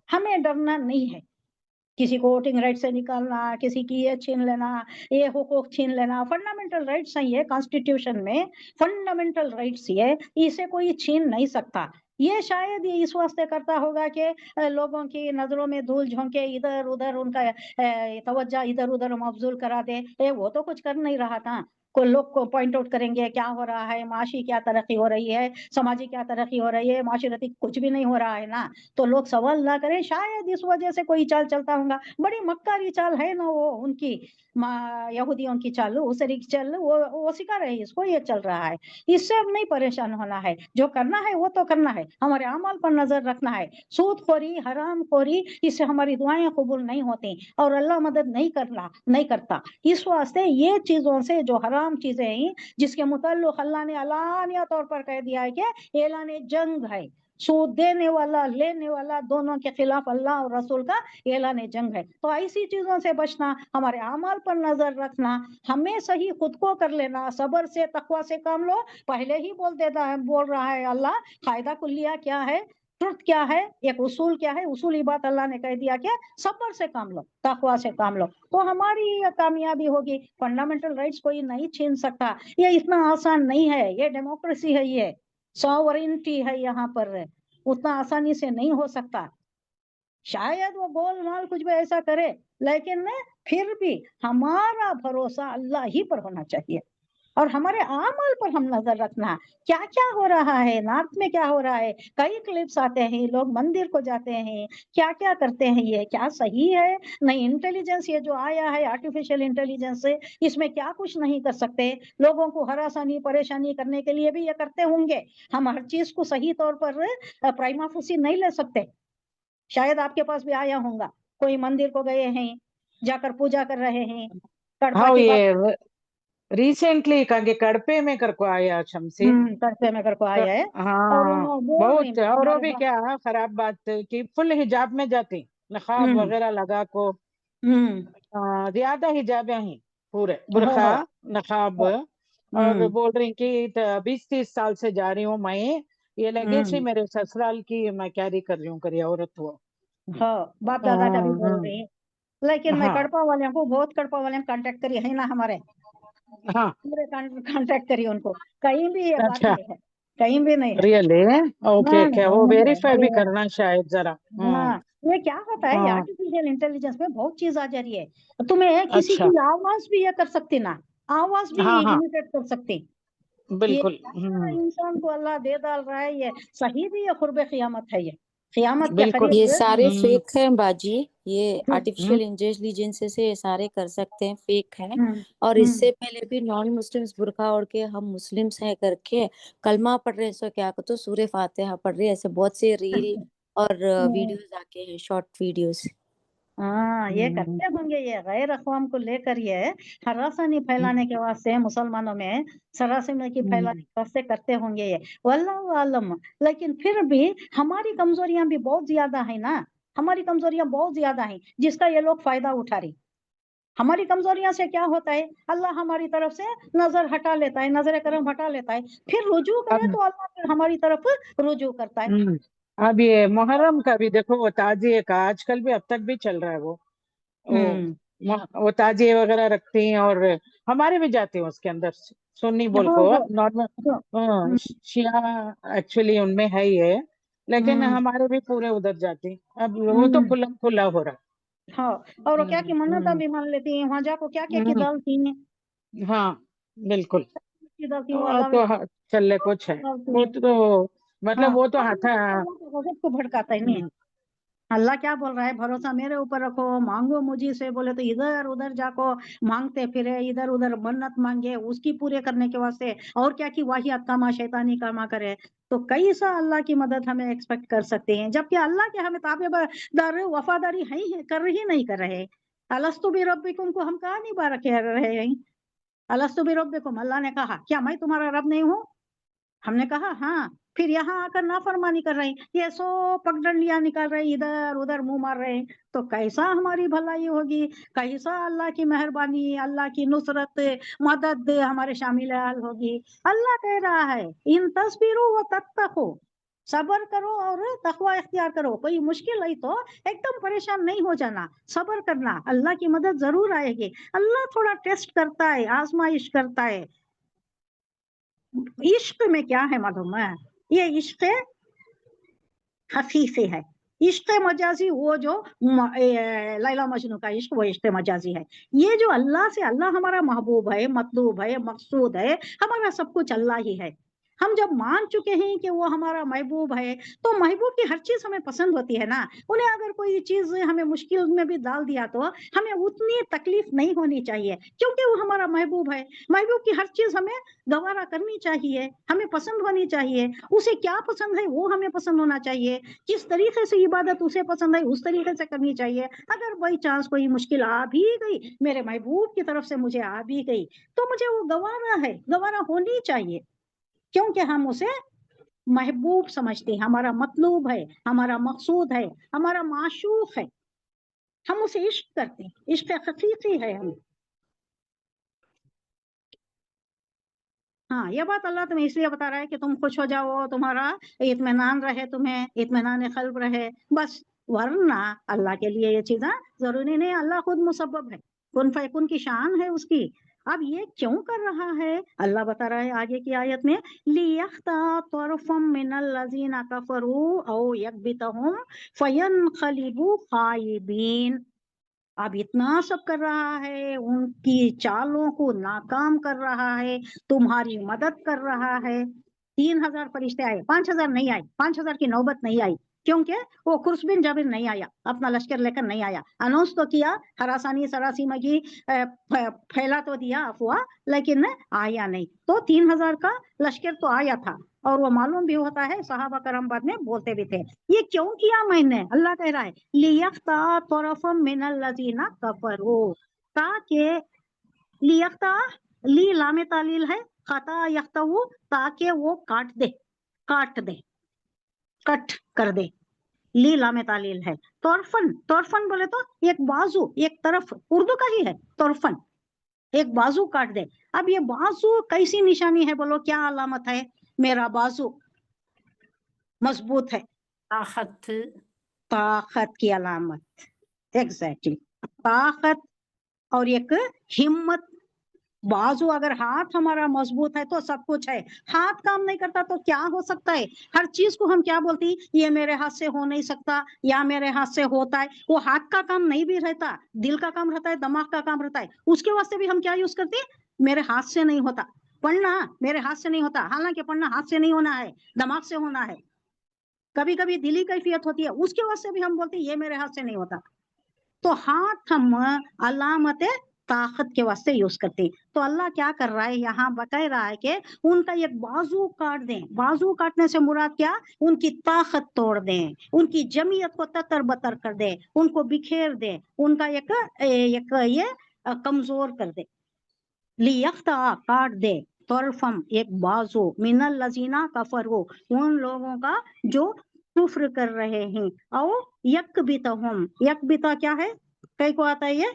हमें डरना नहीं है। किसी को वोटिंग राइट से निकालना, किसी की ये छीन लेना, ये हुकूक छीन लेना, फंडामेंटल राइट्स हैं ये, कॉन्स्टिट्यूशन में फंडामेंटल राइट्स ये, इसे कोई छीन नहीं सकता। ये शायद ये इस वास्ते करता होगा कि लोगों की नजरों में धूल झोंके, इधर उधर उनका तवज्जो इधर उधर मबजूल करा दे। वो तो कुछ कर नहीं रहा था, को लोग को पॉइंट आउट करेंगे क्या हो रहा है, माशी क्या तरक्की हो रही है, समाजी क्या तरक्की हो रही है, माशरती कुछ भी नहीं हो रहा है ना, तो लोग सवाल ना करें, शायद इस वजह से कोई चाल चलता होगा, बड़ी मक्कारी चाल है ना वो उनकी, यहूदियों की चाल, उसरी चाल, वो सिखा रहे हैं इसको, ये चल रहा है, इससे अब नहीं परेशान होना है, जो करना है वो तो करना है, हमारे अमाल पर नजर रखना है, सूदखोरी हरामखोरी इससे हमारी दुआएं कबूल नहीं होती और अल्लाह मदद नहीं करता। इस वास्ते ये चीजों से जो हराम चीजें हैं जिसके मुताल्लिक अल्लाह ने अलानिया तौर पर कह दिया है कि ऐलान जंग है, सूद देने वाला लेने वाला दोनों के खिलाफ अल्लाह और रसूल का ऐलान जंग है। तो ऐसी चीजों से बचना, हमारे अमाल पर नजर रखना, हमें सही खुद को कर लेना, सब्र से तकवा से काम लो, पहले ही बोल रहा है अल्लाह, कायदा कुल्लिया क्या है, ट्रुथ क्या है, एक उसूल क्या है, उसूली बात अल्लाह ने कह दिया कि सब्र से काम लो, तकवा से काम लो, तो हमारी ये कामयाबी होगी। फंडामेंटल राइट्स कोई नहीं छीन सकता, ये इतना आसान नहीं है, ये डेमोक्रेसी है, ये सॉवरेनिटी है, यहाँ पर उतना आसानी से नहीं हो सकता। शायद वो गोलमाल कुछ भी ऐसा करे, लेकिन फिर भी हमारा भरोसा अल्लाह ही पर होना चाहिए और हमारे आमल पर हम नजर रखना, क्या क्या हो रहा है नॉर्थ में, क्या हो रहा है, कई क्लिप्स आते हैं, लोग मंदिर को जाते हैं, क्या क्या करते हैं, ये क्या सही है? नहीं, इंटेलिजेंस ये जो आया है आर्टिफिशियल इंटेलिजेंस से, इसमें क्या कुछ नहीं कर सकते, लोगों को हरासानी परेशानी करने के लिए भी ये करते होंगे। हम हर चीज को सही तौर पर प्राइमा फेसी नहीं ले सकते। शायद आपके पास भी आया होगा, कोई मंदिर को गए हैं, जाकर पूजा कर रहे हैं, कड़पा हाँ की बात, ये रिसेंटली कहीं कड़पे में करको आया शमसी। तड़पे में करको आया है और हाँ वो बोल रही बहुत, और वो हमारे भी पास। क्या खराब बात है कि फुल हिजाब में जाती, नकाब हम्म वगैरह लगा को, हम्म ज्यादा हिजाब ही पूरे हो बुरखा हो नकाब, और हम्म बोल रही कि 20-30 साल से जा रही हूँ मैं, ये लगे सी हम्म मेरे ससुराल की मैं कैरी कर रही हूँ, करी औरत वो। हो, बाप दादा का भी बोल हाँ रही है, लेकिन मैं हाँ कड़पा वाले को, बहुत कड़पा वाले कांटेक्ट करी है ना, हमारे हाँ। पूरे कांटेक्ट करी उनको, कहीं भी ये बात अच्छा नहीं है, कहीं भी नहीं है। रियली, ओके, क्या वो वेरीफाई भी हाँ, करना शायद जरा। हाँ, ये क्या होता है, हाँ आर्टिफिशियल इंटेलिजेंस में बहुत चीज आ जा रही है, तुम्हें किसी अच्छा, की आवाज भी ये कर सकती ना, आवाज भी हाँ हाँ इमिटेट कर सकती, ये बिल्कुल। क्या इंसान को अल्लाह दे डाल रहा है, ये सही भी, ये कुर्बे क़ियामत है, ये क़ियामत के बिल्कुल। ये करीब। सारे फेक हैं बाजी, ये हम्म आर्टिफिशियल इंटेलिजेंस से ये सारे कर सकते हैं, फेक हैं। हम्म और हम्म इससे पहले भी नॉन मुस्लिम्स बुर्का ओढ़ के हम मुस्लिम्स हैं करके कलमा पढ़ रहे हैं, सो क्या तो सूरह फातिहा पढ़ रहे हैं, ऐसे बहुत से रील और हम्म। वीडियोस आके हैं, शॉर्ट वीडियोस। हाँ, ये हम्म करते होंगे, ये गैर अक़वाम को लेकर ये हरासानी फैलाने के वास्ते, मुसलमानों में सरासमी की फैलाने हम्म के वास्ते करते होंगे ये, वल्लाहु आलम। लेकिन फिर भी हमारी कमजोरियां भी बहुत ज्यादा है ना, हमारी कमजोरियां बहुत ज्यादा हैं जिसका ये लोग फायदा उठा रहे। हमारी कमजोरियां से क्या होता है, अल्लाह हमारी तरफ से नजर हटा लेता है, नजर करम हटा लेता है, फिर रुजू करे अब तो अल्लाह फिर हमारी तरफ रुजू करता है। हम्म अब ये मुहर्रम का भी देखो, वो ताजिए का आजकल भी अब तक भी चल रहा है वो हम्म वो ताजिए वगैरह रखती हैं, और हमारे भी जाते हैं उसके अंदर, सुन्नी बोल हाँ को जो नॉर्मल हम्म शिया एक्चुअली उनमें है ही है, लेकिन हम्म हमारे भी पूरे उधर जाते हैं, अब वो तो हम्म, खुला खुला हो रहा हाँ, और वो है। क्या की मन्नता भी मान लेती है, वहां जाको क्या क्या की हम्म, डालती है, हाँ बिल्कुल। की डालती है, वो वो अल्लाह तो चलने कुछ है, डालती वो है। तो मतलब हाँ, वो तो अब हाथा। अल्लाह के गजब को भड़काता है नहीं, अल्लाह क्या बोल रहा है, भरोसा मेरे ऊपर रखो, मांगो मुझी से, बोले तो इधर उधर जाको मांगते फिरे, इधर उधर मन्नत मांगे उसकी पूरे करने के वास्ते, और क्या की वाहियात कामा शैतानी कामा करे, तो कैसा अल्लाह की मदद हमें एक्सपेक्ट कर सकते हैं, जबकि अल्लाह के हमें ताबेदार वफादारी है कर ही नहीं कर रहे। अलस्तु भी रब्बिकुम को हम कहा नहीं बार कह रहे हैं, अलस्तु भी रब्बिकुम, अल्लाह ने कहा क्या मैं तुम्हारा रब नहीं हूँ, हमने कहा हाँ, फिर यहाँ आकर नाफरमानी कर रहे हैं, ये सो पगडंडियां निकाल रहे हैं, इधर उधर मुंह मार रहे हैं, तो कैसा हमारी भलाई होगी, कैसा अल्लाह की मेहरबानी, अल्लाह की नुसरत मदद हमारे शामिल हाल होगी। अल्लाह कह रहा है इन तस्बीरों व तत्तको, सबर करो और तकवा इख्तियार करो, कोई मुश्किल आई तो एकदम परेशान नहीं हो जाना, सबर करना, अल्लाह की मदद जरूर आएगी। अल्लाह थोड़ा टेस्ट करता है, आजमाइश करता है। इश्क में क्या है मालूम है, ये इश्क हफीफे है, इश्क मजाजी वो जो लैला मजनू का इश्क, वो इश्क मजाजी है। ये जो अल्लाह से, अल्लाह हमारा महबूब है, मतलूब है, मकसूद है, हमारा सब कुछ अल्लाह ही है। हम जब मान चुके हैं कि वो हमारा महबूब है, तो महबूब की हर चीज हमें पसंद होती है ना। उन्हें अगर कोई चीज हमें मुश्किल में भी डाल दिया तो हमें उतनी तकलीफ नहीं होनी चाहिए, क्योंकि वो हमारा महबूब है। महबूब की हर चीज हमें गवारा करनी चाहिए, हमें पसंद होनी चाहिए। उसे क्या पसंद है वो हमें पसंद होना चाहिए। किस तरीके से इबादत उसे पसंद है उस तरीके से करनी चाहिए। अगर बाई चांस कोई मुश्किल आ भी गई, मेरे महबूब की तरफ से मुझे आ भी गई, तो मुझे वो गवारा है, गवारा होनी चाहिए, क्योंकि हम उसे महबूब समझते हैं, हमारा मतलूब है, हमारा मकसूद है, हमारा माशूक है। हम उसे इश्क करते हैं, इश्क हकीकी है हम। हाँ, ये बात अल्लाह तुम्हें इसलिए बता रहा है कि तुम खुश हो जाओ, तुम्हारा इत्मीनान रहे, तुम्हें इत्मीनान क़ल्ब रहे, बस। वरना अल्लाह के लिए ये चीजें जरूरी नहीं, अल्लाह खुद मुसब्बब है, कुन फयकुन की शान है उसकी। अब ये क्यों कर रहा है, अल्लाह बता रहा है आगे की आयत में, लियख्ता तरफम मिनल लजीना कफरू औ यकबितहुम फयनक़लिबू खाइबीन। अब इतना सब कर रहा है, उनकी चालों को नाकाम कर रहा है, तुम्हारी मदद कर रहा है। 3000 फरिश्ते आए, 5000 नहीं आए, 5000 की नौबत नहीं आई, क्योंकि वो खुर्स बिन जाबिर नहीं आया, अपना लश्कर लेकर नहीं आया। अनाउंस तो किया, हरासानी सरासी मगी फैला तो दिया अफवाह, लेकिन आया नहीं। तो 3000 का लश्कर तो आया था, और वो मालूम भी होता है, सहाबा करम बाद में बोलते भी थे। ये क्यों किया मैंने, अल्लाह कह रहा है, लियख्ता तरफम मिनल लजीना कफरू, ताकि लियख्ता, ली लामे तालील है, खता यख्तऊ, ताकि वो काट दे, काट दे, कट कर दे। ली लामे तालील है। तोरफन, तोरफन बोले तो एक बाजू, एक तरफ, उर्दू का ही है तोरफन, एक बाजू काट दे। अब ये बाजू कैसी निशानी है, बोलो क्या अलामत है, मेरा बाजू मजबूत है, ताकत ताकत की अलामत, एग्जैक्टली ताकत और एक हिम्मत। बाजू, अगर हाथ हमारा मजबूत है तो सब कुछ है, हाथ काम नहीं करता तो क्या हो सकता है। हर चीज को हम क्या बोलती, ये मेरे हाथ से हो नहीं सकता, या मेरे हाथ से होता है। वो हाथ का काम नहीं भी रहता, दिल का काम रहता है, दिमाग का काम रहता है, उसके वास्ते भी हम क्या यूज करते हैं, मेरे हाथ से नहीं होता। पढ़ना मेरे हाथ से नहीं होता, हालांकि पढ़ना हाथ से नहीं होना है, दिमाग से होना है। कभी कभी दिली कैफियत होती है, उसके वास्ते भी हम बोलते हैं ये मेरे हाथ से नहीं होता। तो हाथ हम अलामत ताकत के वास्ते यूज करते हैं। तो अल्लाह क्या कर रहा है, यहाँ बता रहा है कि उनका एक बाजू काट दें। बाजू काटने से मुराद क्या, उनकी ताकत तोड़ दें, उनकी जमीयत को ततर बतर कर दें, उनको बिखेर दें, उनका एक ये कमजोर कर दे। लियख्ता, काट दे, तरफम, एक बाजू, मिनल लजीना कफरू, उन लोगों का जो कुफ्र कर रहे हैं। और यकबितहुम, यकबिता क्या है, कई को आता है ये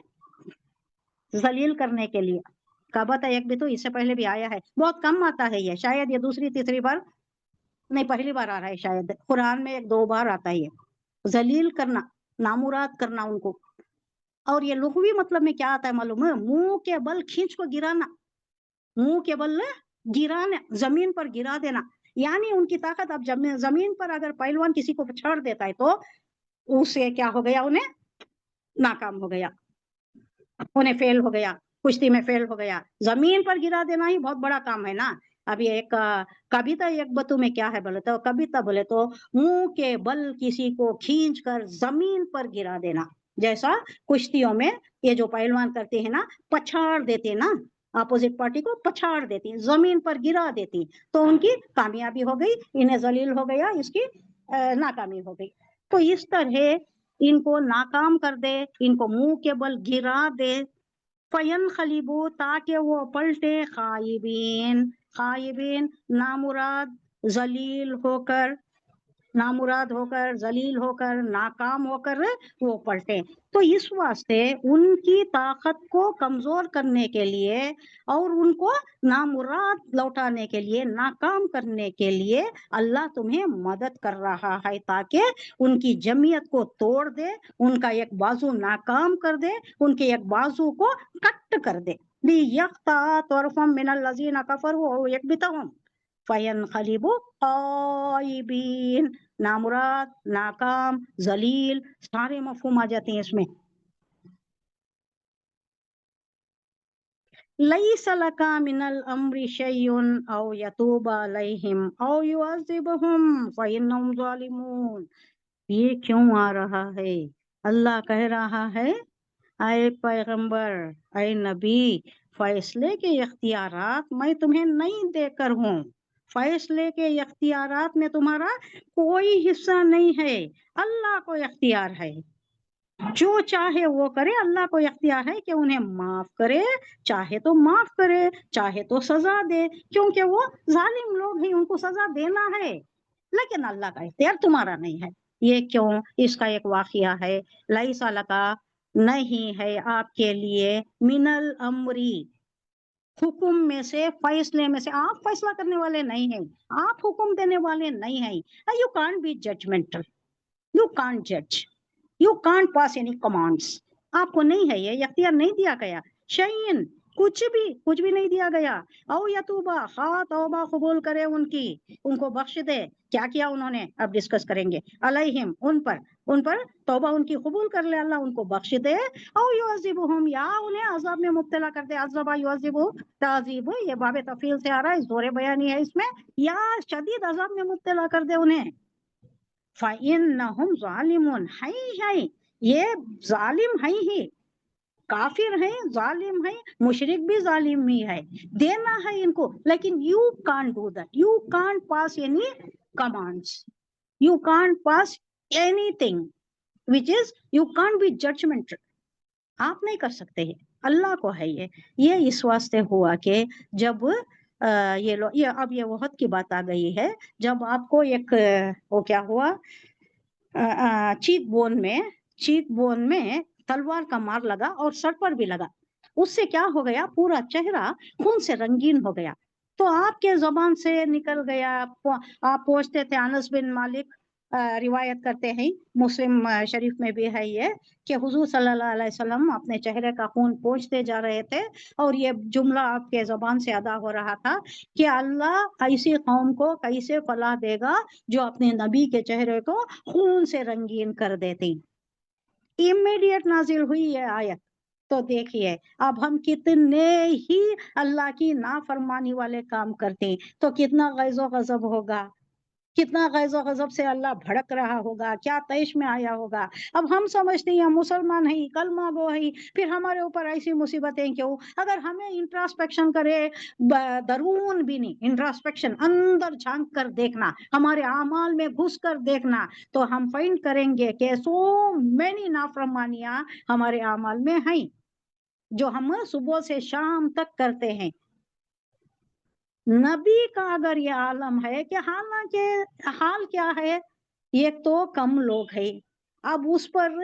जलील करने के लिए। कबता यकबितु, इससे पहले भी आया है, बहुत कम आता है ये, शायद ये दूसरी तीसरी बार नहीं, पहली बार आ रहा है शायद, कुरान में 1-2 बार आता है ये। जलील करना, नामुराद करना उनको। और ये लुग़वी मतलब में क्या आता है मालूम है, मुंह के बल खींच को गिराना, मुंह के बल गिराना, जमीन पर गिरा देना। यानी उनकी ताकत, अब जमीन पर अगर पहलवान किसी को छड़ देता है तो उसे क्या हो गया, उन्हें नाकाम हो गया, उन्हें फेल हो गया, कुश्ती में फेल हो गया। जमीन पर गिरा देना ही बहुत बड़ा काम है ना। अब ये एक कविता, एक बतू में क्या है बोले तो, कविता बोले तो मुंह के बल किसी को खींच कर जमीन पर गिरा देना। जैसा कुश्तियों में ये जो पहलवान करते हैं ना, पछाड़ देते ना, अपोजिट पार्टी को पछाड़ देती, जमीन पर गिरा देती, तो उनकी कामयाबी हो गई, इन्हें जलील हो गया, इसकी नाकामी हो गई। तो इस तरह इनको नाकाम कर दे, इनको मुंह के बल गिरा दे, फयन खलीबू, ताकि वो पलटे खाइबीन, खाइबीन नामुराद, जलील होकर, नामुराद होकर, जलील होकर, नाकाम होकर वो पलटे। तो इस वास्ते उनकी ताकत को कमजोर करने के लिए और उनको नामुराद लौटाने के लिए, नाकाम करने के लिए अल्लाह तुम्हें मदद कर रहा है, ताकि उनकी जमीयत को तोड़ दे, उनका एक बाजू नाकाम कर दे, उनके एक बाजू को कट कर दे। लियख्ता तरफम मिनल लजीना कफरू औ यकबितहुम, फयनक़लिबु ख़ाइबीन, नामुराद, नाकाम, जलील, सारे मफ़हूम आ जाते हैं इसमें। लैसा लका मिनल अम्रि शैउन औ यतूबा अलैहिम औ युअज़्ज़िबहुम फ़इन्नहुम ज़ालिमून। ये क्यों आ रहा है? अल्लाह कह रहा है, आए पैगंबर, आए नबी, फैसले के इख्तियारात मैं तुम्हें नहीं देकर हूँ। फैसले के इख्तियारात में तुम्हारा कोई हिस्सा नहीं है, अल्लाह को इख्तियार है। जो चाहे वो करे, अल्लाह को इख्तियार है कि उन्हें माफ करे, चाहे तो माफ करे, चाहे तो सजा दे, क्योंकि वो जालिम लोग हैं, उनको सजा देना है, लेकिन अल्लाह का इख्तियार तुम्हारा नहीं है। ये क्यों? इसका एक वाकया है। लैसा लका, नहीं है आपके लिए, मिनल अमरी, हुक्म में से, फैसले में से, आप फैसला करने वाले नहीं हैं, आप हुक्म देने वाले नहीं हैं। You can't be judgmental, you can't जज, you can't pass any commands. आपको नहीं है, ये इख्तियार नहीं दिया गया। शयन, कुछ भी नहीं दिया गया। औ यतूबा, हाँ तौबा कबूल करे उनकी, उनको बख्श दे। क्या किया उन्होंने, अब डिस्कस करेंगे। अलैहिम, उन पर तौबा उनकी कबूल कर ले अल्लाह, उनको बख्श दे। औ युअज़्ज़िबुहुम, या उन्हें अजाब में मुब्तला कर दे। अज़बा युअज़्ज़िबु, ताज़ीब, ये बाबे तफील से आ रहा है, जोरे बयानी है इसमें। या शदीद अजाब में मुब्तला कर दे उन्हें। फ़इन्नहुम ज़ालिमून, है, ये जालिम है ही, काफिर है, जालिम है, मुशरिक भी जालिम ही है। देना है इनको, लेकिन you can't do that, you can't pass any commands, you can't pass anything which is, you can't be judgmental, आप नहीं कर सकते हैं, अल्लाह को है ये इस वास्ते हुआ कि जब ये अब ये वक्त की बात आ गई है, जब आपको एक वो क्या हुआ, चीक बोन में तलवार का मार लगा और सर पर भी लगा। उससे क्या हो गया, पूरा चेहरा खून से रंगीन हो गया। तो आपके जबान से निकल गया, आप पूछते थे, अनस बिन मालिक रिवायत करते हैं, मुस्लिम शरीफ में भी है ये, कि हुजूर सल्लल्लाहु अलैहि वसल्लम अपने चेहरे का खून पोंछते जा रहे थे और ये जुमला आपके जबान से अदा हो रहा था कि अल्लाह ऐसी कौम को कैसे फलाह देगा जो अपने नबी के चेहरे को खून से रंगीन कर देती। इमीडिएट नाजिल हुई ये आयत। तो देखिए अब हम कितने ही अल्लाह की नाफरमानी वाले काम करते हैं, तो कितना गैज़ो गजब होगा, कितना गैज़ो गजब से अल्लाह भड़क रहा होगा, क्या तैश में आया होगा। अब हम समझते हैं मुसलमान है, कलमा गो है, फिर हमारे ऊपर ऐसी मुसीबतें क्यों? अगर हमें इंट्रोस्पेक्शन करे, दरून भी नहीं, इंट्रोस्पेक्शन, अंदर झांक कर देखना, हमारे आमाल में घुस कर देखना, तो हम फाइंड करेंगे कि सो मेनी नाफरमानियां हमारे आमाल में हैं, जो हम सुबह से शाम तक करते हैं। नबी का अगर ये आलम है कि हालांकि हाल क्या है, एक तो कम लोग हैं, अब उस पर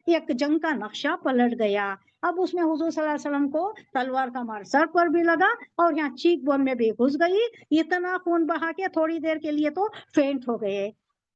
एक जंग का नक्शा पलट गया, अब उसमें हुजूर सल्लल्लाहु अलैहि वसल्लम को तलवार का मार सर पर भी लगा और यहाँ चीक बोन में भी घुस गई, इतना खून बहा के थोड़ी देर के लिए तो फेंट हो गए।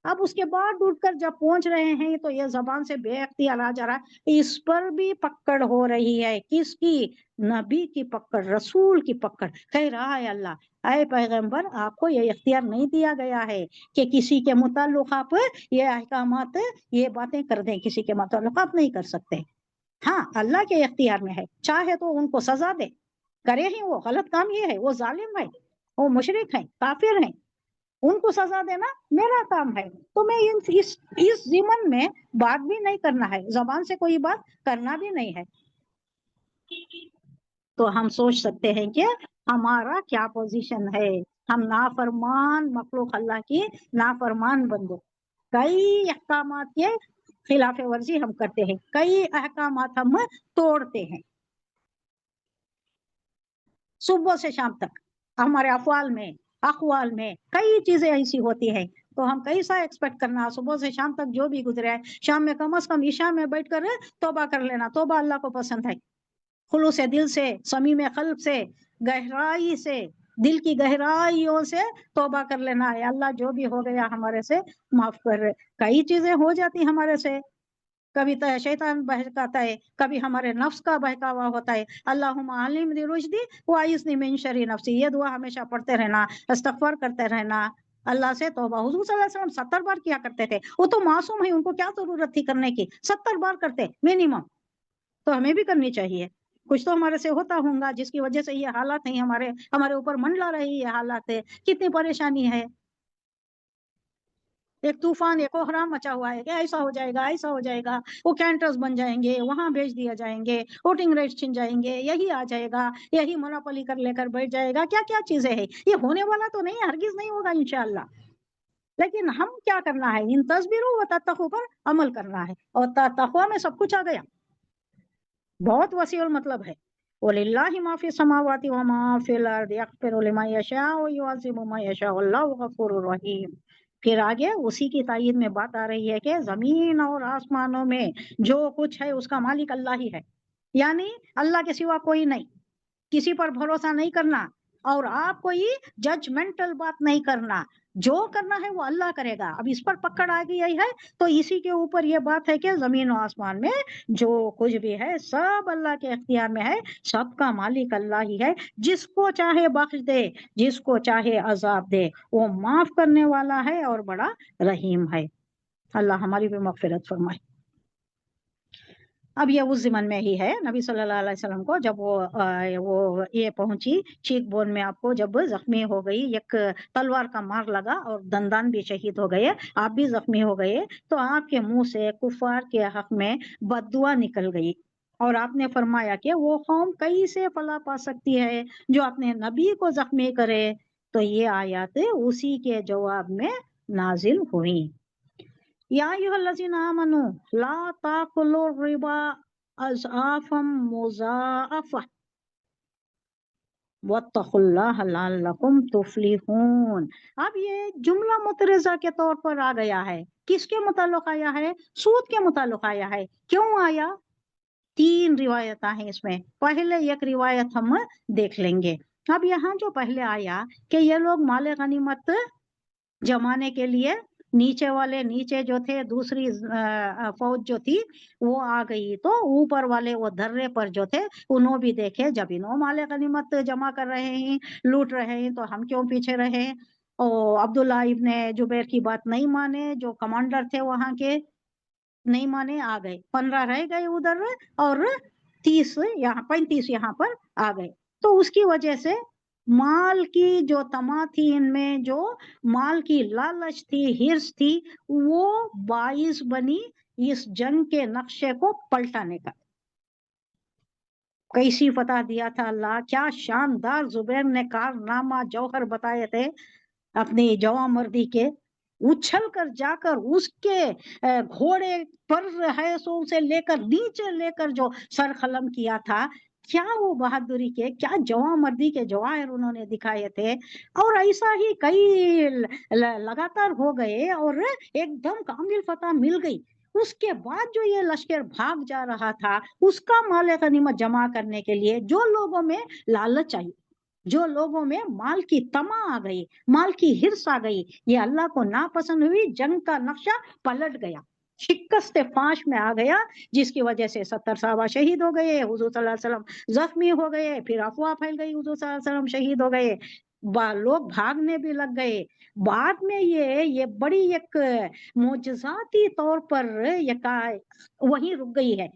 अब उसके बाद उठकर जब पहुंच रहे हैं तो ये जबान से बेअख्तियार आ जा रहा है, इस पर भी पकड़ हो रही है। किसकी? नबी की पकड़, रसूल की पकड़। कह रहा है अल्लाह, आए पैगंबर, आपको ये इख्तियार नहीं दिया गया है कि किसी के मुताल्लिक आप ये अहकामात, ये बातें कर दें, किसी के मुताल्लिक आप नहीं कर सकते। हाँ, अल्लाह के इख्तियार में है, चाहे तो उनको सजा दे, करे ही वो गलत काम, ये है, वो जालिम है, वो मुशरिक है, काफिर है, उनको सजा देना मेरा काम है। तो मैं इस जीवन में बात भी नहीं करना है, जबान से कोई बात करना भी नहीं है। तो हम सोच सकते हैं कि हमारा क्या पोजीशन है, हम नाफरमान मखलूक, अल्लाह की नाफरमान बंदे, कई अहकामात के खिलाफ वर्जी हम करते हैं, कई अहकामात हम तोड़ते हैं, सुबह से शाम तक हमारे अफवाल में, अखवाल में कई चीजें ऐसी होती हैं। तो हम कैसा एक्सपेक्ट करना, सुबह से शाम तक जो भी गुजरे है, शाम में कम से कम ईशा में बैठकर तौबा कर लेना। तौबा अल्लाह को पसंद है, खुलूस से दिल से, समीम कल्ब से, गहराई से, दिल की गहराइयों से तौबा कर लेना है। अल्लाह जो भी हो गया हमारे से माफ कर। कई चीजें हो जाती हमारे से, कभी शैतान बहकाता है, कभी हमारे नफ्स का बहकावा होता है। अल्लाहुम्मा अल्लिमनी रुश्दी व अइज़नी मिन शर्रि नफ्सी, ये दुआ हमेशा पढ़ते रहना, इस्तग़फ़ार करते रहना, अल्लाह से तौबा। हुज़ूर सल्लल्लाहु अलैहि वसल्लम 70 बार किया करते थे। वो तो मासूम है, उनको क्या जरूरत थी करने की, 70 बार करते मिनिमम। तो हमें भी करनी चाहिए। कुछ तो हमारे से होता होगा जिसकी वजह से ये हालात है, हमारे हमारे ऊपर मंडला रही ये हालात है, कितनी परेशानी है। एक तूफान, एक कोहराम मचा हुआ है कि ऐसा हो जाएगा, ऐसा हो जाएगा, वो कैंटर्स बन जाएंगे, वहां भेज दिया जाएंगे, वोटिंग राइट्स छिन जाएंगे, यही आ जाएगा, यही मोनोपोली कर लेकर बैठ जाएगा, क्या क्या चीजें हैं। ये होने वाला तो नहीं है, हरगिज नहीं होगा इंशाअल्लाह। लेकिन हम क्या करना है, इन तस्बीरों व तत्तक़ू पर अमल करना है। और तक़वा में सब कुछ आ गया, बहुत वसीउल मतलब है। वलिल्लाहि मा फी समावाति व मा फिल अर्द यग़फ़िरु लिमन यशाअ व युअज़्ज़िबु मन यशाअ वल्लाहु गफ़ूरुर रहीम। फिर आगे उसी की तायीद में बात आ रही है कि जमीन और आसमानों में जो कुछ है उसका मालिक अल्लाह ही है, यानी अल्लाह के सिवा कोई नहीं। किसी पर भरोसा नहीं करना और आप कोई जजमेंटल बात नहीं करना, जो करना है वो अल्लाह करेगा। अब इस पर पकड़ आ गई है, तो इसी के ऊपर ये बात है कि जमीन और आसमान में जो कुछ भी है सब अल्लाह के इख्तियार में है, सबका मालिक अल्लाह ही है। जिसको चाहे बख्श दे, जिसको चाहे अजाब दे, वो माफ करने वाला है और बड़ा रहीम है। अल्लाह हमारी भी मगफिरत फरमाए। अब ये उस ज़िमन में ही है, नबी सल्लल्लाहु अलैहि वसल्लम को जब वो ये पहुंची चीक बोन में, आपको जब जख्मी हो गई, एक तलवार का मार लगा और दंदान भी शहीद हो गए, आप भी जख्मी हो गए, तो आपके मुंह से कुफार के हक में बद्दुआ निकल गई। और आपने फरमाया कि वो कौम कैसे फला पा सकती है जो अपने नबी को जख्मी करे। तो ये आयत उसी के जवाब में नाजिल हुई। या अय्युहल्लज़ीना आमनू ला ताकुलु रिबा अज़आफ़म मुज़ाअफ़ा वत्तक़ुल्लाह लअल्लकुम तुफ़्लिहून। अब ये जुमला मुतरज़ा के तौर पर आ गया है। किसके मुताल्लिक़ आया है? सूद के मुताल्लिक़ आया है। क्यों आया? 3 रिवायत हैं इसमें। पहले एक रिवायत हम देख लेंगे। अब यहाँ जो पहले आया कि ये लोग माल गनीमत जमाने के लिए नीचे जो थे, दूसरी फौज जो थी वो आ गई, तो ऊपर वाले वो धर्रे पर जो थे उन्हों भी देखे, जब इन्हों माल गनीमत जमा कर रहे हैं, लूट रहे हैं, तो हम क्यों पीछे रहे। और अब्दुल्ला इब्ने जुबैर की बात नहीं माने, जो कमांडर थे वहां के, नहीं माने, आ गए। 15 रह गए उधर और 35 यहाँ पर आ गए। तो उसकी वजह से माल की जो तमा थी इनमें, जो माल की लालच थी, हिर्स थी, वो बाइस बनी इस जंग के नक्शे को पलटाने का। कैसी फतह दिया था अल्लाह, क्या शानदार जुबैर ने कारनामा जौहर बताए थे अपनी जवामर्दी के। उछल कर जाकर उसके घोड़े पर है सो उसे लेकर नीचे लेकर जो सर कलम किया था, क्या वो बहादुरी के, क्या जवामर्दी के जवाहर उन्होंने दिखाए थे। और ऐसा ही कई लगातार हो गए और एकदम कामिल फतह मिल गई। उसके बाद जो ये लश्कर भाग जा रहा था, उसका माल गनीमत जमा करने के लिए जो लोगों में लालच आई, जो लोगों में माल की तमा आ गई, माल की हिर्स आ गई, ये अल्लाह को नापसंद हुई, जंग का नक्शा पलट गया, शिकस्त फाश में आ गया, जिसकी वजह से 70 सहाबा शहीद हो गए, हुजूर सल्लल्लाहु अलैहि वसल्लम जख्मी हो गए, फिर अफवाह फैल गई, हुजूर सल्लल्लाहु अलैहि वसल्लम शहीद हो गए, लोग भागने भी लग गए। बाद में ये बड़ी एक मोजज़ाती तौर पर वहीं रुक गई है,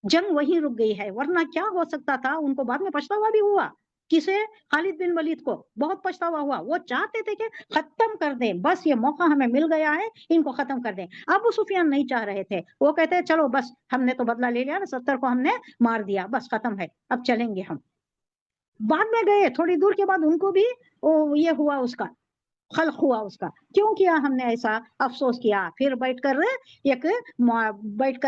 जंग वहीं रुक गई है। वरना क्या हो सकता था, उनको बाद में पछतावा भी हुआ। किसे? खालिद बिन वलीद को बहुत पछतावा हुआ। वो चाहते थे कि खत्म कर दें, बस ये मौका हमें मिल गया है, इनको खत्म कर दें। अबू सुफियान नहीं चाह रहे थे, वो कहते हैं चलो बस हमने तो बदला ले लिया ना, 70 को हमने मार दिया, बस खत्म है, अब चलेंगे हम। बाद में गए, थोड़ी दूर के बाद उनको भी ये हुआ, उसका खल्क हुआ उसका, क्यों किया हमने ऐसा, अफसोस किया। फिर बैठकर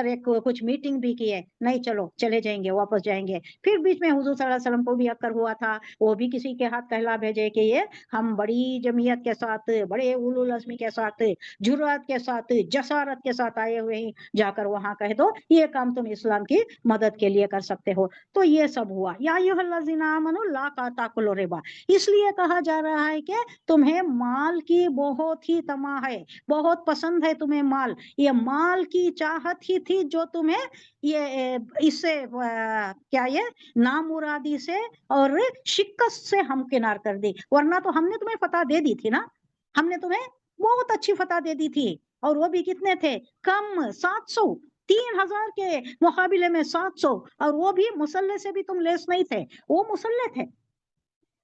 एक कुछ मीटिंग भी किए, नहीं चलो चले जाएंगे, वापस जाएंगे। फिर बीच में हुजूर सल्लल्लाहु अलैहि वसल्लम को भी अक्कर हुआ था, वो भी किसी के हाथ कहला भेजे कि ये हम बड़ी जमीयत के साथ, बड़े उलुल अज़्मी के साथ, जुर्रत के साथ, जसारत के साथ आए हुए हैं, जाकर वहां कह दो ये काम तुम इस्लाम की मदद के लिए कर सकते हो। तो ये सब हुआ। या अय्युहल्लज़ीना आमनू ला ताकुलु रिबा, इसलिए कहा जा रहा है कि तुम्हें माल की बहुत ही तमा है, बहुत पसंद है तुम्हें माल, ये माल की चाहत ही थी जो तुम्हें ये इससे क्या ये नामुरादी से और शिकस्त से हमकिनार कर दी। वरना तो हमने तुम्हें फतह दे दी थी ना, हमने तुम्हें बहुत अच्छी फतह दे दी थी, और वो भी कितने थे, कम 700, 3000 के मुकाबले में 700, और वो भी मुसल्ले से भी तुम लेस नहीं थे, वो मुसल्ले थे,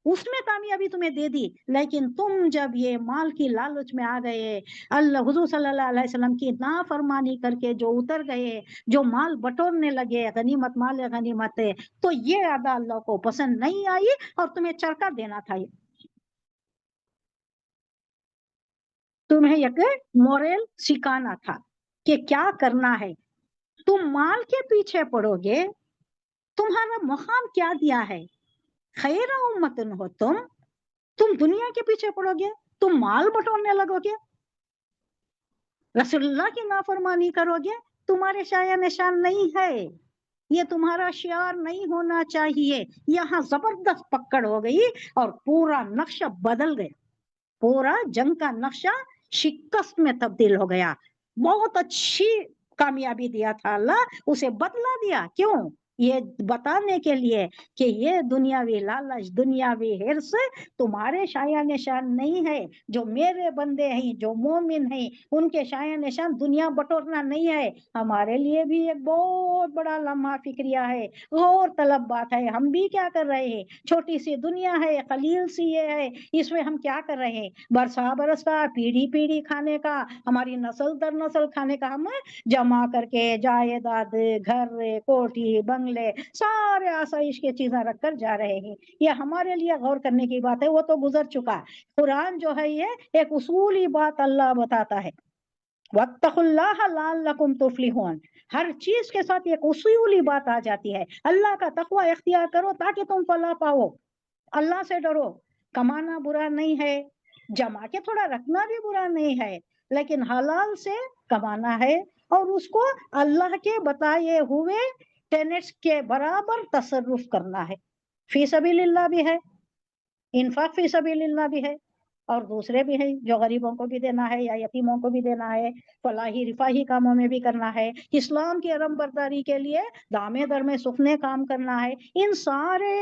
उसमें कामयाबी तुम्हें दे दी। लेकिन तुम जब ये माल की लालच में आ गए, अल्लाह हुजूर सल्लल्लाहु अलैहि वसल्लम की नाफरमानी करके जो उतर गए, जो माल बटोरने लगे, गनीमत माल है गनीमत है, तो ये अदा अल्लाह को पसंद नहीं आई और तुम्हें चरका देना था, ये तुम्हें एक मोरल सिखाना था कि क्या करना है। तुम माल के पीछे पड़ोगे, तुम्हारा मुकाम क्या दिया है, खैर उम्मतन हो तुम दुनिया के पीछे पड़ोगे, तुम माल बटोरने लगोगे, रसूलुल्लाह की नाफरमानी करोगे, तुम्हारे शाया निशान नहीं है, ये तुम्हारा शियार नहीं होना चाहिए। यहाँ जबरदस्त पकड़ हो गई और पूरा नक्शा बदल गया, पूरा जंग का नक्शा शिकस्त में तब्दील हो गया। बहुत अच्छी कामयाबी दिया था अल्लाह, उसे बदला दिया। क्यों? ये बताने के लिए कि ये दुनियावी लालच, दुनियावी हिर्स तुम्हारे शाया निशान नहीं है। जो मेरे बंदे हैं, जो मोमिन हैं, उनके शाया निशान दुनिया बटोरना नहीं है। हमारे लिए भी एक बहुत बड़ा लम्हा फिक्रिया है, और तलब बात है। हम भी क्या कर रहे हैं, छोटी सी दुनिया है, कलील सी ये है, इसमें हम क्या कर रहे हैं, बरसा बरस का, पीढ़ी पीढ़ी खाने का, हमारी नस्ल दर नस्ल खाने का हम जमा करके जायदाद, घर, कोठी, बंगले, सारे आसाइश की चीजें रखकर जा रहे हैं। ये हमारे लिए गौर करने की बात है, वो तो गुजर चुका। कुरान जो है ये एक उसूली बात अल्लाह बताता है, वत्तकुल्लाह लअल्लकुम तुफ्लिहून। हर चीज के साथ एक उसूली बात आ जाती है, अल्लाह का तकवा इख्तियार करो ताकि तुम फलाह पाओ। अल्लाह से डरो। कमाना बुरा नहीं है, जमा के थोड़ा रखना भी बुरा नहीं है, लेकिन हलाल से कमाना है और उसको अल्लाह के बताए हुए टेनेट्स के बराबर तसर्रुफ करना है। फी सबीलिल्लाह भी है, इन्फाक फी सबीलिल्लाह भी है, और दूसरे भी है जो गरीबों को भी देना है या यतीमों को भी देना है, फलाही रिफाही कामों में भी करना है, इस्लाम की अरम बरदारी के लिए दामे दर में सुखने काम करना है। इन सारे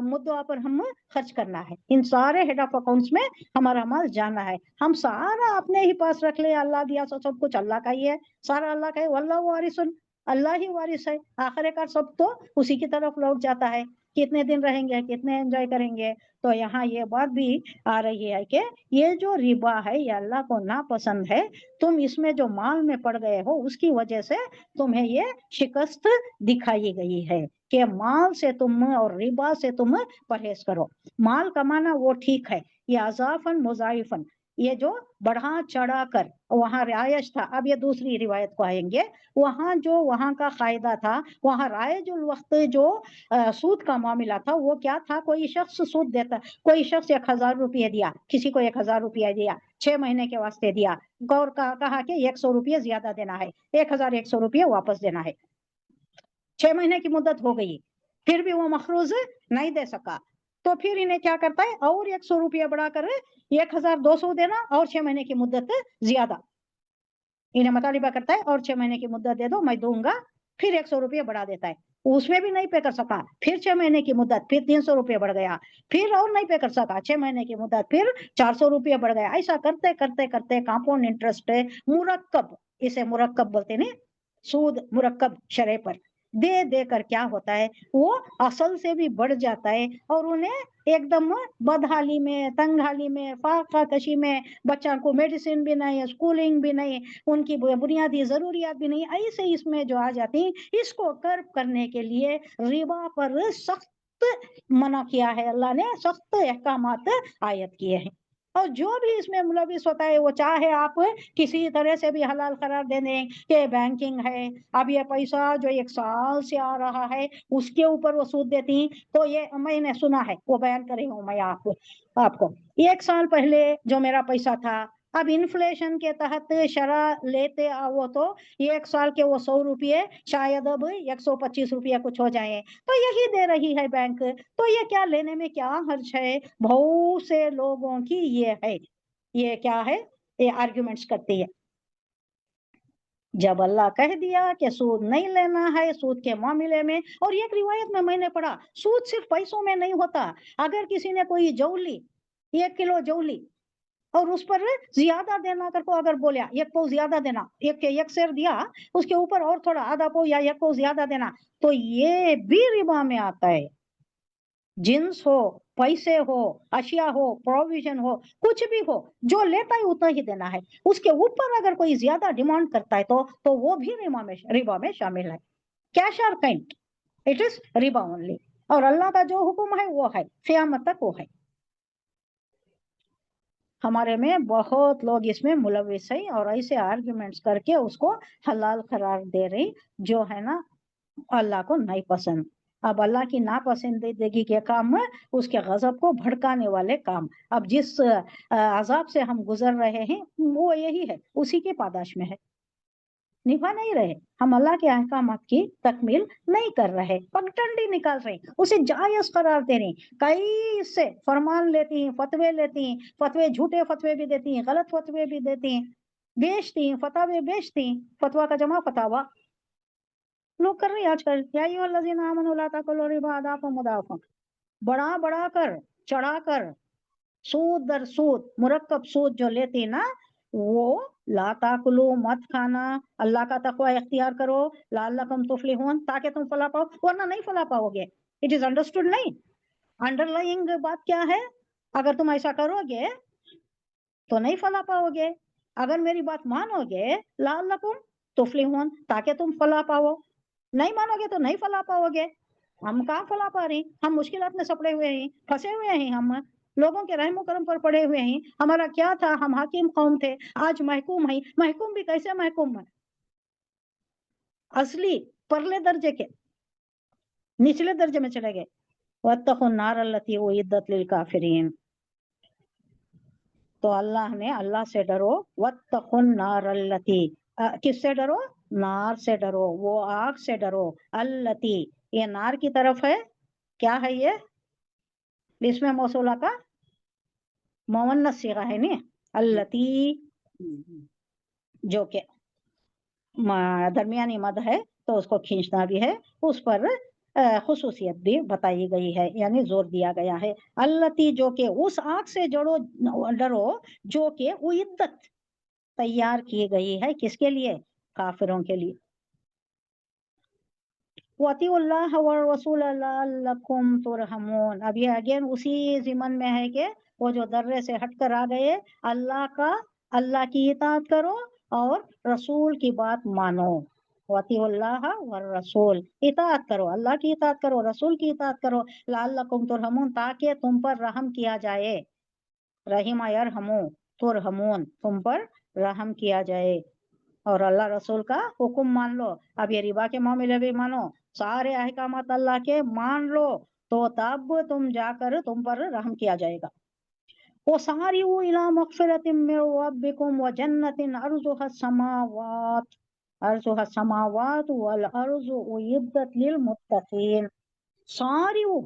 मुद्दों पर हम खर्च करना है, इन सारे हेड ऑफ अकाउंट्स में हमारा माल जाना है। हम सारा अपने ही पास रख ले, अल्लाह दिया सब कुछ अल्लाह का ही है, सारा अल्लाह का है, वल्लाहु वारिसुन, अल्लाह ही वारिस है, आखिरकार सब तो उसी की तरफ लौट जाता है। कितने दिन रहेंगे, कितने एंजॉय करेंगे। तो यहाँ ये बात भी आ रही है कि ये जो रिबा है ये अल्लाह को नापसंद है। तुम इसमें जो माल में पड़ गए हो उसकी वजह से तुम्हें ये शिकस्त दिखाई गई है कि माल से तुम और रिबा से तुम परहेज करो। माल कमाना वो ठीक है, ये अजाफन मुजाइफन, ये जो बढ़ा चढ़ा कर वहां रियायश था। अब ये दूसरी रिवायत को आएंगे, वहां जो वहां का कायदा था, वहां रायजुल वक्त जो सूद का मामला था वो क्या था, कोई शख्स सूद देता, कोई शख्स 1000 रुपये दिया, किसी को 1000 रुपया दिया, 6 महीने के वास्ते दिया, और कहा कि 100 रुपये ज्यादा देना है, 1100 रुपये वापस देना है। 6 महीने की मुद्दत हो गई, फिर भी वो मखरूज नहीं दे सका, तो फिर इन्हें क्या करता है, और 100 रुपया बढ़ाकर 1200 देना और 6 महीने की मुद्दत ज्यादा, इन्हें मुतालिबा करता है और 6 महीने की मुद्दत दे दो मैं दूंगा, फिर 100 रुपये बढ़ा देता है। उसमें भी नहीं पे कर सका, फिर 6 महीने की मुद्दत, फिर 300 रुपये बढ़ गया, फिर और नहीं पे कर सका, 6 महीने की मुद्दत, फिर 400 रुपये बढ़ गया। ऐसा करते करते करते कंपाउंड इंटरेस्ट मुरक्कब, इसे मुरक्कब बोलते हैं, सूद मुरक्कब शरह पर दे दे कर क्या होता है, वो असल से भी बढ़ जाता है, और उन्हें एकदम बदहाली में, तंगहाली में, फाका कशी में, बच्चा को मेडिसिन भी नहीं, स्कूलिंग भी नहीं, उनकी बुनियादी जरूरियात भी नहीं, ऐसे इसमें जो आ जाती, इसको कर्ब करने के लिए रिबा पर सख्त मना किया है, अल्लाह ने सख्त अहकामात आयत किए हैं। और जो भी इसमें मुलविस होता है, वो चाहे आप किसी तरह से भी हलाल करार दे दें कि बैंकिंग है, अब ये पैसा जो 1 साल से आ रहा है उसके ऊपर वो सूद देती, तो ये मैंने सुना है, वो बयान कर रही हूँ मैं आपको। 1 साल पहले जो मेरा पैसा था अब इन्फ्लेशन के तहत शरा लेते आओ तो 1 साल के वो 100 रुपये शायद अब 125 रुपये कुछ हो जाए, तो यही दे रही है बैंक, तो ये क्या लेने में क्या हर्ज है। बहुत से लोगों की ये है, ये क्या है, ये आर्ग्यूमेंट्स करती है। जब अल्लाह कह दिया कि सूद नहीं लेना है सूद के मामले में, और एक रिवायत में मैंने पढ़ा सूद सिर्फ पैसों में नहीं होता। अगर किसी ने कोई जौ ली, 1 किलो जौ ली और उस पर ज्यादा देना कर को अगर बोलिया 1 पाव ज्यादा देना, एक शेर दिया उसके ऊपर और थोड़ा आधा पाव या 1 पाव ज्यादा देना, तो ये भी रिबा में आता है। जिन्स हो, पैसे हो, अशिया हो, प्रोविजन हो, कुछ भी हो, जो लेता है उतना ही देना है। उसके ऊपर अगर कोई ज्यादा डिमांड करता है तो वो भी रिबा में शामिल है। कैश और kind, it is Riba only. और अल्लाह का जो हुक्म है वो है, क़यामत तक वो है। हमारे में बहुत लोग इसमें मुलविस है और ऐसे आर्ग्यूमेंट्स करके उसको हलाल करार दे रही, जो है ना अल्लाह को नहीं पसंद। अब अल्लाह की नापसंदीदगी के काम है उसके गजब को भड़काने वाले काम। अब जिस अजाब से हम गुजर रहे हैं वो यही है, उसी के पादाश में है। निभा नहीं रहे, हम अल्लाह के अहकामात की तकमील नहीं कर रहे, पगडंडी निकाल रहे, उसे जायज करार दे रहे। कई से फरमान लेती हैं, फतवे लेती हैं, फतवे झूठे फतवे भी देती हैं, गलत फतवे भी देती हैं, बेचती हैं, फतावे बेचती हैं। फतवा का जमा फतावा लोग कर रहे हैं आजकल। बढ़ा बढ़ा कर, चढ़ा कर, सूद दर सूद, मुरक्कब सूद जो लेती ना, वो ला ताकुलू, मत खाना, अल्लाह का तकवा इख्तियार करो, लअल्लकुम तुफलिहून, ताकि तुम फला पाओ, वरना नहीं फला पाओगे। इट इज अंडरस्टूड नहीं? अंडरलाइंग बात क्या है? अगर तुम ऐसा करोगे तो नहीं फला पाओगे, अगर मेरी बात मानोगे लअल्लकुम तुफलिहून, ताकि तुम फला पाओ, नहीं मानोगे तो नहीं फला पाओगे। हम कहाँ फला पा रहे हैं? हम मुश्किलात में सपड़े हुए हैं, फंसे हुए हैं, हम लोगों के रहमो करम पर पड़े हुए हैं। हमारा क्या था, हम हाकिम कौम थे, आज महकूम है। महकूम भी कैसे महकूम है? असली परले दर्जे के, निचले दर्जे में चले गए। वत्तकुन नार अल्लती उइद्दत लिल काफिरीन। तो अल्लाह ने, अल्लाह से डरो, वत्तकुन नार अल्लती, किससे डरो? नार से डरो, वो आग से डरो। अल्लती, ये नार की तरफ है, क्या है ये? इसमें मौसूला का मुअन्नस सीगा है नी, अल्लती, जो के दरमियानी मद है तो उसको खींचना भी है, उस पर खुसूसियत भी बताई गई है, यानी जोर दिया गया है। अल्लती, जो के उस आग से डरो जो के उइद्दत, तैयार की गई है, किसके लिए? काफिरों के लिए। वतीउल्लाह व रसूल लअल्लकुम तुरहमून। अब ये अगेन उसी जिमन में है कि वो जो दर्रे से हटकर आ गए, अल्लाह की इताअत करो और रसूल की बात मानो। वतीउल्लाह व रसूल, इताअत करो, अल्लाह की इताअत करो, रसूल की इताअत करो, लअल्लकुम तुरहमून, ताकि तुम पर रहम किया जाए। रहीम यरहमू, तुरहमून, तुम पर रहम किया जाए। और अल्लाह रसूल का हुक्म मान लो। अब ये रिबा के मामले भी मानो, सारे अहकामात अल्लाह के मान लो, तो तब तुम जाकर तुम पर रहम किया जाएगा। वो सारी वो इला मगफिरतिम मिर रब्बिकुम व जन्नतिन अर्जुहा समावात वल अर्जु उइद्दत लिल मुत्तकीन। सारी वो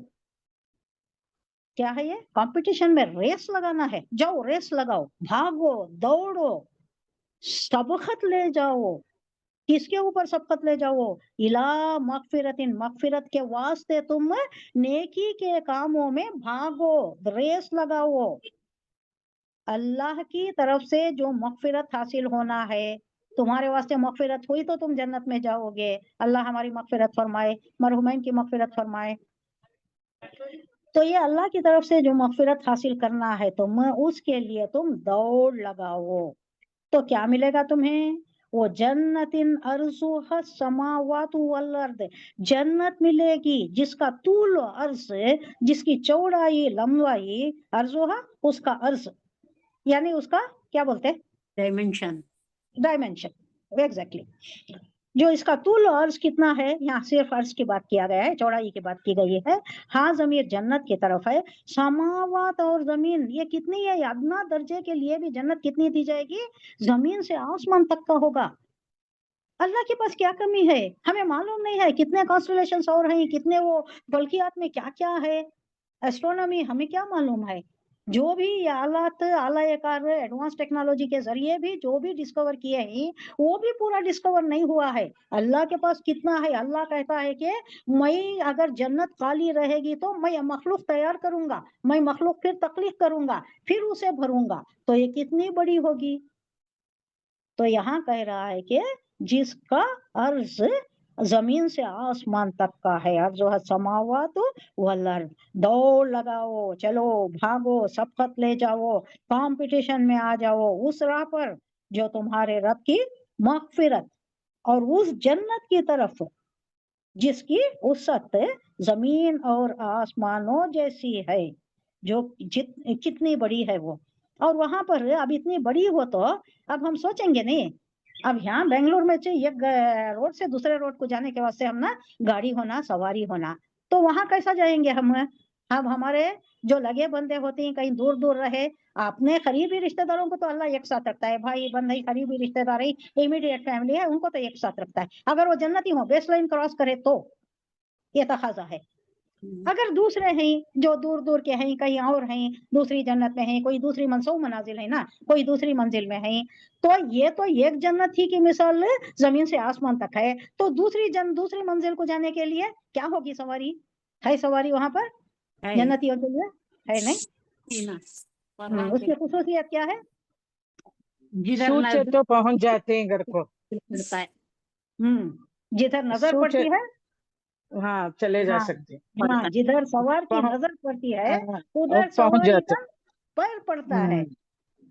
क्या है? ये कंपटीशन में रेस लगाना है, जाओ रेस लगाओ, भागो, दौड़ो, सबकत ले जाओ। किसके ऊपर सबकत ले जाओ? इला मगफिरतिन, मगफिरत के वास्ते तुम नेकी के कामों में भागो, रेस लगाओ। अल्लाह की तरफ से जो मगफिरत हासिल होना है, तुम्हारे वास्ते मगफिरत हुई तो तुम जन्नत में जाओगे। अल्लाह हमारी मगफिरत फरमाए, मरहुमैन की मगफिरत फरमाए। तो ये अल्लाह की तरफ से जो मगफिरत हासिल करना है तुम, उसके लिए तुम दौड़ लगाओ। तो क्या मिलेगा तुम्हें? वो जन्नतिन अर्जुहा समावातु वल अर्द, जन्नत मिलेगी जिसका तूल अर्ज, जिसकी चौड़ाई लंबाई, अर्जुहा उसका अर्ज, यानी उसका क्या बोलते हैं? Dimension, dimension, exactly. जो इसका तूल और अर्ज कितना है, यहाँ सिर्फ अर्ज की बात किया गया है, चौड़ाई की बात की गई है। हाँ ज़मीर जन्नत की तरफ है। समावात और जमीन ये कितनी है, अदना दर्जे के लिए भी जन्नत कितनी दी जाएगी, जमीन से आसमान तक का होगा। अल्लाह के पास क्या कमी है, हमें मालूम नहीं है। कितने कॉन्स्टलेशंस और हैं, कितने वो फल्कियात में क्या क्या है, एस्ट्रोनॉमी हमें क्या मालूम है। जो भी ये आलात आलायकार एडवांस टेक्नोलॉजी के जरिए भी जो भी डिस्कवर किए हैं वो भी पूरा डिस्कवर नहीं हुआ है। अल्लाह के पास कितना है, अल्लाह कहता है कि मैं अगर जन्नत खाली रहेगी तो मैं मखलूक तैयार करूंगा, मैं मखलूक फिर तख्लीक करूंगा, फिर उसे भरूंगा, तो ये कितनी बड़ी होगी। तो यहाँ कह रहा है कि जिसका अर्ज जमीन से आसमान तक का है, अर्ज समावात वल अर्द। दौड़ लगाओ, चलो भागो, सबकत ले जाओ, कंपटीशन में आ जाओ उस राह पर जो तुम्हारे रब की मगफिरत और उस जन्नत की तरफ जिसकी वसअत जमीन और आसमानों जैसी है, जो कितनी बड़ी है वो। और वहां पर अब इतनी बड़ी हो तो अब हम सोचेंगे नहीं, अब यहाँ बेंगलोर में चाहिए एक रोड से दूसरे रोड को जाने के वास्ते हम ना गाड़ी होना, सवारी होना, तो वहां कैसा जाएंगे हम। अब हमारे जो लगे बंदे होते हैं कहीं दूर दूर रहे, अपने करीबी रिश्तेदारों को तो अल्लाह एक साथ रखता है, भाई बंधई करीबी रिश्तेदार है, इमीडिएट फैमिली है, उनको तो एक साथ रखता है। अगर वो जन्नती हो बेस लाइन क्रॉस करे तो ये तकाजा है। अगर दूसरे हैं जो दूर दूर के हैं, कहीं और हैं, दूसरी जन्नत में हैं, कोई दूसरी मनसूब मनाजिल है ना, कोई दूसरी मंजिल में है, तो ये तो एक जन्नत ही की मिसाल जमीन से आसमान तक है। तो दूसरी मंजिल को जाने के लिए क्या होगी, सवारी है, सवारी वहां पर है जन्नतियों के लिए है नहीं। ही ना। वहाँ उसकी खुसूसियत क्या है, जिधर सूच से नजर तो पहुंच जाते हैं घर को। पड़ता है, जिधर नजर सूच पड़ती है, हाँ चले जा हाँ सकते हैं। पड़ता हाँ, है। जिधर सवार की पहुंच नजर पड़ती है हाँ, उधर पहुंच सवारी जाते का पैर पड़ता है। हम्म,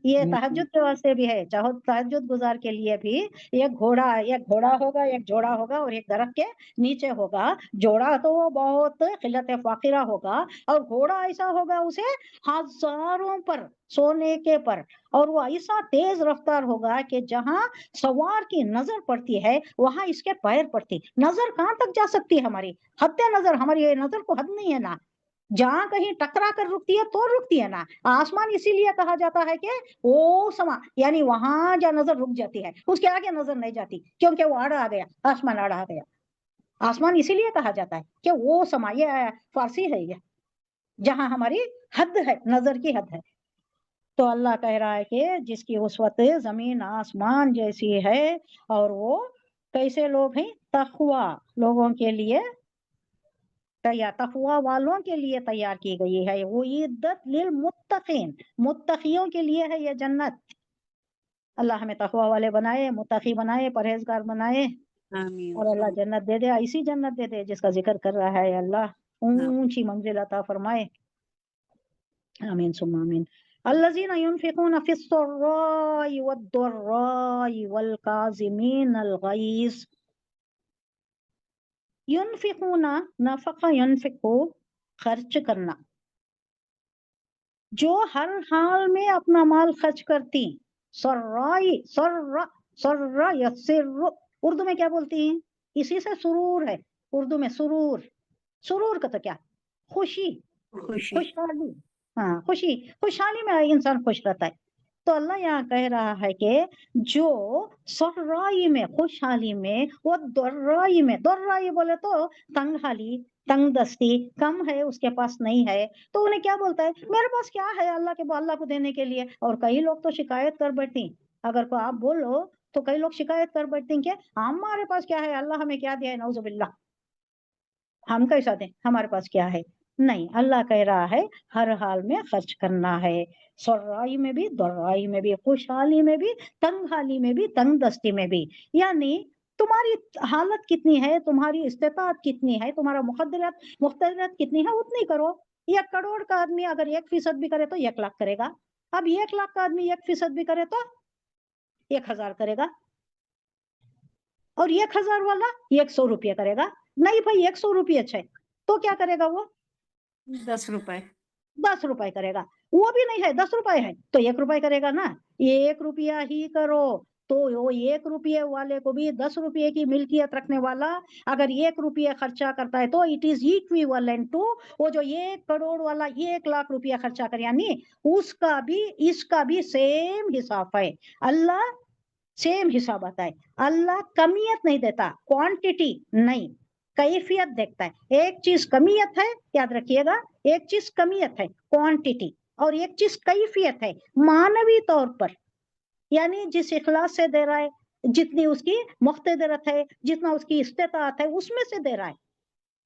ये हम्म, तहज्जुद के वास्ते भी है, चाहे तहज्जुद गुजार के लिए भी एक घोड़ा होगा, एक जोड़ा होगा और एक दरख्त के नीचे होगा। जोड़ा तो वो बहुत खिलत फाकिरा होगा और घोड़ा ऐसा होगा उसे हजारों पर सोने के पर, और वो ऐसा तेज रफ्तार होगा कि जहां सवार की नजर पड़ती है वहां इसके पैर पड़ती। नजर कहाँ तक जा सकती है हमारी, हद नजर, हमारी ये नजर को हद नहीं है ना। जहां कहीं टकरा कर रुकती है तो रुकती है ना। आसमान इसीलिए कहा जाता है कि वो समा, यानी वहां जहाँ नजर रुक जाती है उसके आगे नजर नहीं जाती, क्योंकि वो आड़ा आ गया, आसमान आड़ा आ गया। आसमान इसीलिए कहा जाता है कि वो समा, ये फारसी है, ये जहां हमारी हद है, नजर की हद है। तो अल्लाह कह रहा है कि जिसकी उस्वत जमीन आसमान जैसी है, और वो कैसे लोग हैं, तकवा लोगों के लिए तैयार, तकवा वालों के लिए तैयार की गई है। वो इद्दत लिल मुत्तकीन, मुत्तकियों के लिए है ये जन्नत। अल्लाह हमें तकवा वाले बनाए, मुत्तकी बनाए, परहेजगार बनाए, आमीन और अल्लाह जन्नत दे दे, ऐसी जन्नत दे दे जिसका जिक्र कर रहा है अल्लाह, ऊंची मंजिल अता फरमाए। आमीन सुम्मा आमीन। अल्लज़ीना युनफिकूना फिस्सर्राई वद्दर्राई वलकाज़िमीनल गैज़। युनफिकूना, नफका युनफिकू, खर्च करना, जो हर हाल में अपना माल खर्च करती। सर्राई, सर्रा, सर्रा यस्सिर्रु, उर्दू में क्या बोलती हैं, इसी से सुरूर है, उर्दू में सुरूर, सुरूर का तो क्या, खुशी, खुशी खुशहाली, हाँ खुशी, खुशहाली में इंसान खुश रहता है। तो अल्लाह यहाँ कह रहा है कि जो सर्राई में, खुशहाली में, वो दर्राई में, दर्राई बोले तो तंगहाली, तंग दस्ती, कम है उसके पास नहीं है, तो उन्हें क्या बोलता है, मेरे पास क्या है अल्लाह के, अल्लाह को देने के लिए। और कई लोग तो शिकायत कर बैठती, अगर को आप बोलो तो कई लोग शिकायत कर बैठते हैं कि हमारे पास क्या है, अल्लाह हमें क्या दिया है, नौजुबिल्लाह, हम कैसा दें, हमारे पास क्या है। नहीं, अल्लाह कह रहा है हर हाल में खर्च करना है, सर्राई में भी, दर्राई में भी, खुशहाली में भी, तंगहाली में भी, तंग दस्ती में भी। यानी तुम्हारी हालत कितनी है, तुम्हारी इस्तेताअत कितनी है, तुम्हारा मुख्तदरत कितनी है, उतनी करो। 1 करोड़ का आदमी अगर 1% भी करे तो 1 लाख करेगा। अब 1 लाख का आदमी 1% भी करे तो 1000 करेगा, और 1000 वाला 100 रुपये करेगा। नहीं भाई 100 रुपये अच्छा है, तो क्या करेगा वो, 10 रुपए 10 रुपए करेगा। वो भी नहीं है, 10 रुपए है तो 1 रुपए करेगा ना। 1 रुपया ही करो, تو وہ 1 रुपये वाले को भी 10 रुपये की मिल्कियत रखने वाला अगर 1 रुपये खर्चा करता है तो इट इज इक्विवेलेंट टू वो जो 1 करोड़ वाला 1 लाख रुपया खर्चा करे, यानी उसका भी इसका भी सेम हिसाब है। अल्लाह सेम हिसाब आता है। अल्लाह कमियत नहीं देता, क्वांटिटी नहीं, कैफियत देखता है। एक चीज कमियत है, याद रखिएगा, एक चीज कमियत है क्वांटिटी, और एक चीज कैफियत है मानवी तौर पर, यानी जिस इखलास से दे रहा है, जितनी उसकी मुख्तदरत है, जितना उसकी इस्तेताअत है, उसमें से दे रहा है,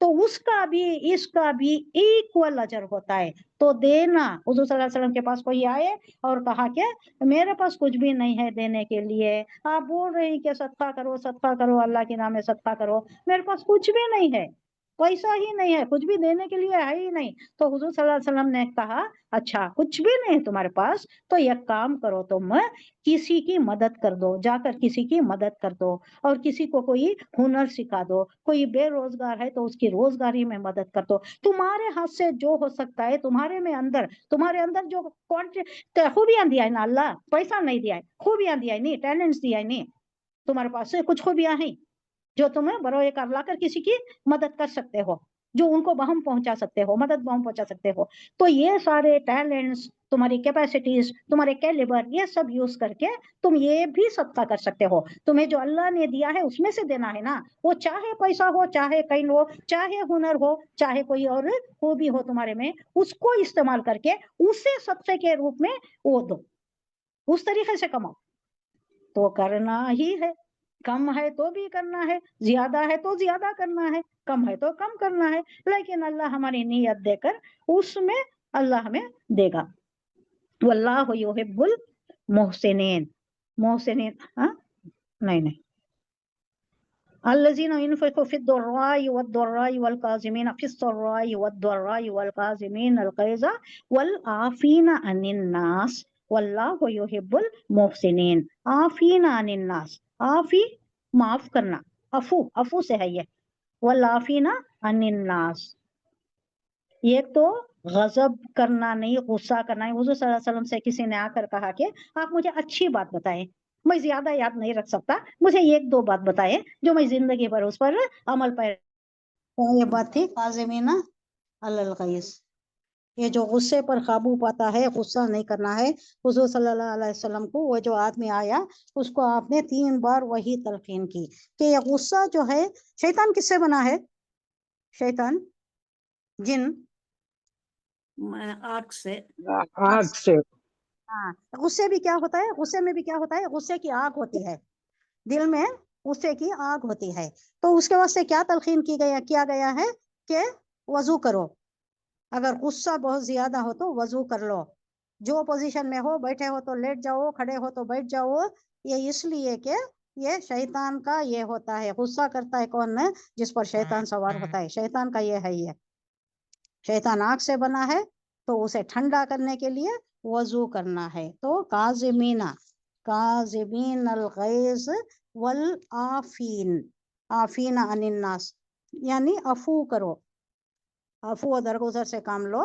तो उसका भी इसका भी इक्वल अजर होता है। तो देना, हुजूर सल्लल्लाहु अलैहि वसल्लम के पास कोई आए और कहा कि मेरे पास कुछ भी नहीं है देने के लिए, आप बोल रहे हैं कि सदका करो, अल्लाह के नाम में सदका करो, मेरे पास कुछ भी नहीं है, पैसा ही नहीं है, कुछ भी देने के लिए है ही नहीं। तो हुजूर सल्लल्लाहु अलैहि वसल्लम ने कहा, अच्छा कुछ भी नहीं है तुम्हारे पास, तो एक काम करो, तुम किसी की मदद कर दो, जाकर किसी की मदद कर दो, और किसी को कोई हुनर सिखा दो, कोई बेरोजगार है तो उसकी रोजगारी में मदद कर दो। तुम्हारे हाथ से जो हो सकता है, तुम्हारे अंदर जो खूबियां दिया है ना अल्लाह, पैसा नहीं दिया है, खूबियां दिया है, नहीं टैलेंट्स दिया है, नहीं तुम्हारे पास से कुछ खूबियां हैं जो तुम्हें बरोए कर लाकर किसी की मदद कर सकते हो, जो उनको बहम पहुंचा सकते हो, मदद बहम पहुंचा सकते हो। तो ये सारे टैलेंट्स, तुम्हारी कैपेसिटीज, तुम्हारे कैलिबर, ये सब यूज करके तुम ये भी सदका कर सकते हो। तुम्हें जो अल्लाह ने दिया है उसमें से देना है ना, वो चाहे पैसा हो, चाहे कहीं हो, चाहे हुनर हो, चाहे कोई और खूबी हो तुम्हारे में, उसको इस्तेमाल करके उसे सदके के रूप में वो दो, उस तरीके से कमाओ। तो करना ही है, कम है तो भी करना है, ज्यादा है तो ज्यादा करना है, कम है तो कम करना है, लेकिन अल्लाह हमारी नीयत देकर उसमें अल्लाह हमें देगा। वल्लाहु युहिब्बुल मुहसिनीन, मुहसिनीन, हाँ नहीं, अल्लज़ीना युनफ़िक़ूना फ़िद्दर्राइ वद्दर्राइ वल्काज़िमीना फ़िस्सर्राइ वद्दर्राइ वल्काज़िमीना अल-ग़ैज़ वल्आफ़ीना अनिन्नास वल्लाहु युहिब्बुल मुहसिनीन। आफ़ीना अनिन्नास, आफ़ी माफ करना, अफू से है ये, वल्आफ़ीना अनिन्नास, ये तो गजब करना नहीं, गुस्सा करना है। हुजूर सल्लल्लाहु अलैहि वसल्लम से किसी ने आकर कहा कि आप मुझे अच्छी बात बताएं, मैं ज्यादा याद नहीं रख सकता, मुझे 1-2 बात बताएं जो मैं जिंदगी भर उस पर अमल पर। तो ये बात थी काज़िमीना अलल ग़ैज़, ये जो गुस्से पर काबू पाता है, गुस्सा नहीं करना है। हुजूर सल्लल्लाहु अलैहि वसल्लम को वो जो आदमी आया, उसको आपने 3 बार वही तलकीन की कि ये गुस्सा जो है, शैतान किससे बना है? शैतान जिन आग से। आग से। हाँ, गुस्से भी क्या होता है, गुस्से में भी क्या होता है, गुस्से की आग होती है, दिल में गुस्से की आग होती है। तो उसके वास्ते क्या तलकीन किया गया है कि वजू करो, अगर गुस्सा बहुत ज्यादा हो तो वजू कर लो, जो पोजीशन में हो, बैठे हो तो लेट जाओ, खड़े हो तो बैठ जाओ। ये इसलिए कि ये शैतान का ये होता है, गुस्सा करता है कौन है? जिस पर शैतान सवार होता है, शैतान का ये है, ये शैतान आग से बना है, तो उसे ठंडा करने के लिए वजू करना है। तो काज़िमीन अल ग़ैज़ वल आफ़ीन, आफ़ीना अनिन्नास, यानी अफू करो, अफू और दरगुजर से काम लो।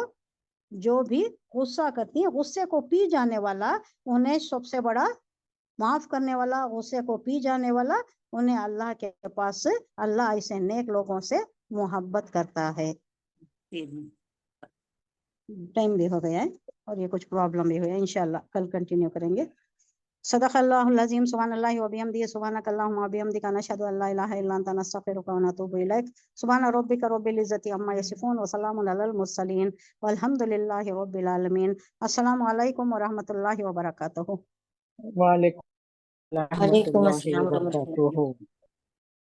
जो भी गुस्सा करती है, गुस्से को पी जाने वाला, उन्हें सबसे बड़ा माफ करने वाला, गुस्से को पी जाने वाला, उन्हें अल्लाह के पास से, अल्लाह ऐसे नेक लोगों से मोहब्बत करता है। टाइम भी हो गया है और ये कुछ प्रॉब्लम भी हुई है, इंशाल्लाह कल कंटिन्यू करेंगे। सदक़ल्लाहुल अज़ीम, सुब्हानल्लाहि व बिहम्दिही, सुब्हानकल्लाहुम्मा व बिहम्दिका, नशहदु अल्ला इलाहा इल्ला अन्ता, नस्तग़फिरुका व नतूबु इलैक। सुब्हान रब्बिका रब्बिल इज़्ज़ति अम्मा यसिफ़ून व सलामुन अलल मुरसलीन वल्हम्दुलिल्लाहि रब्बिल आलमीन। अस्सलामु अलैकुम व रहमतुल्लाहि व बरकातुहू। वालेकुम वालेकुम रहमतुल्लाहि अस्सलाम व व रहमतुल्लाहि। बरकातुहू।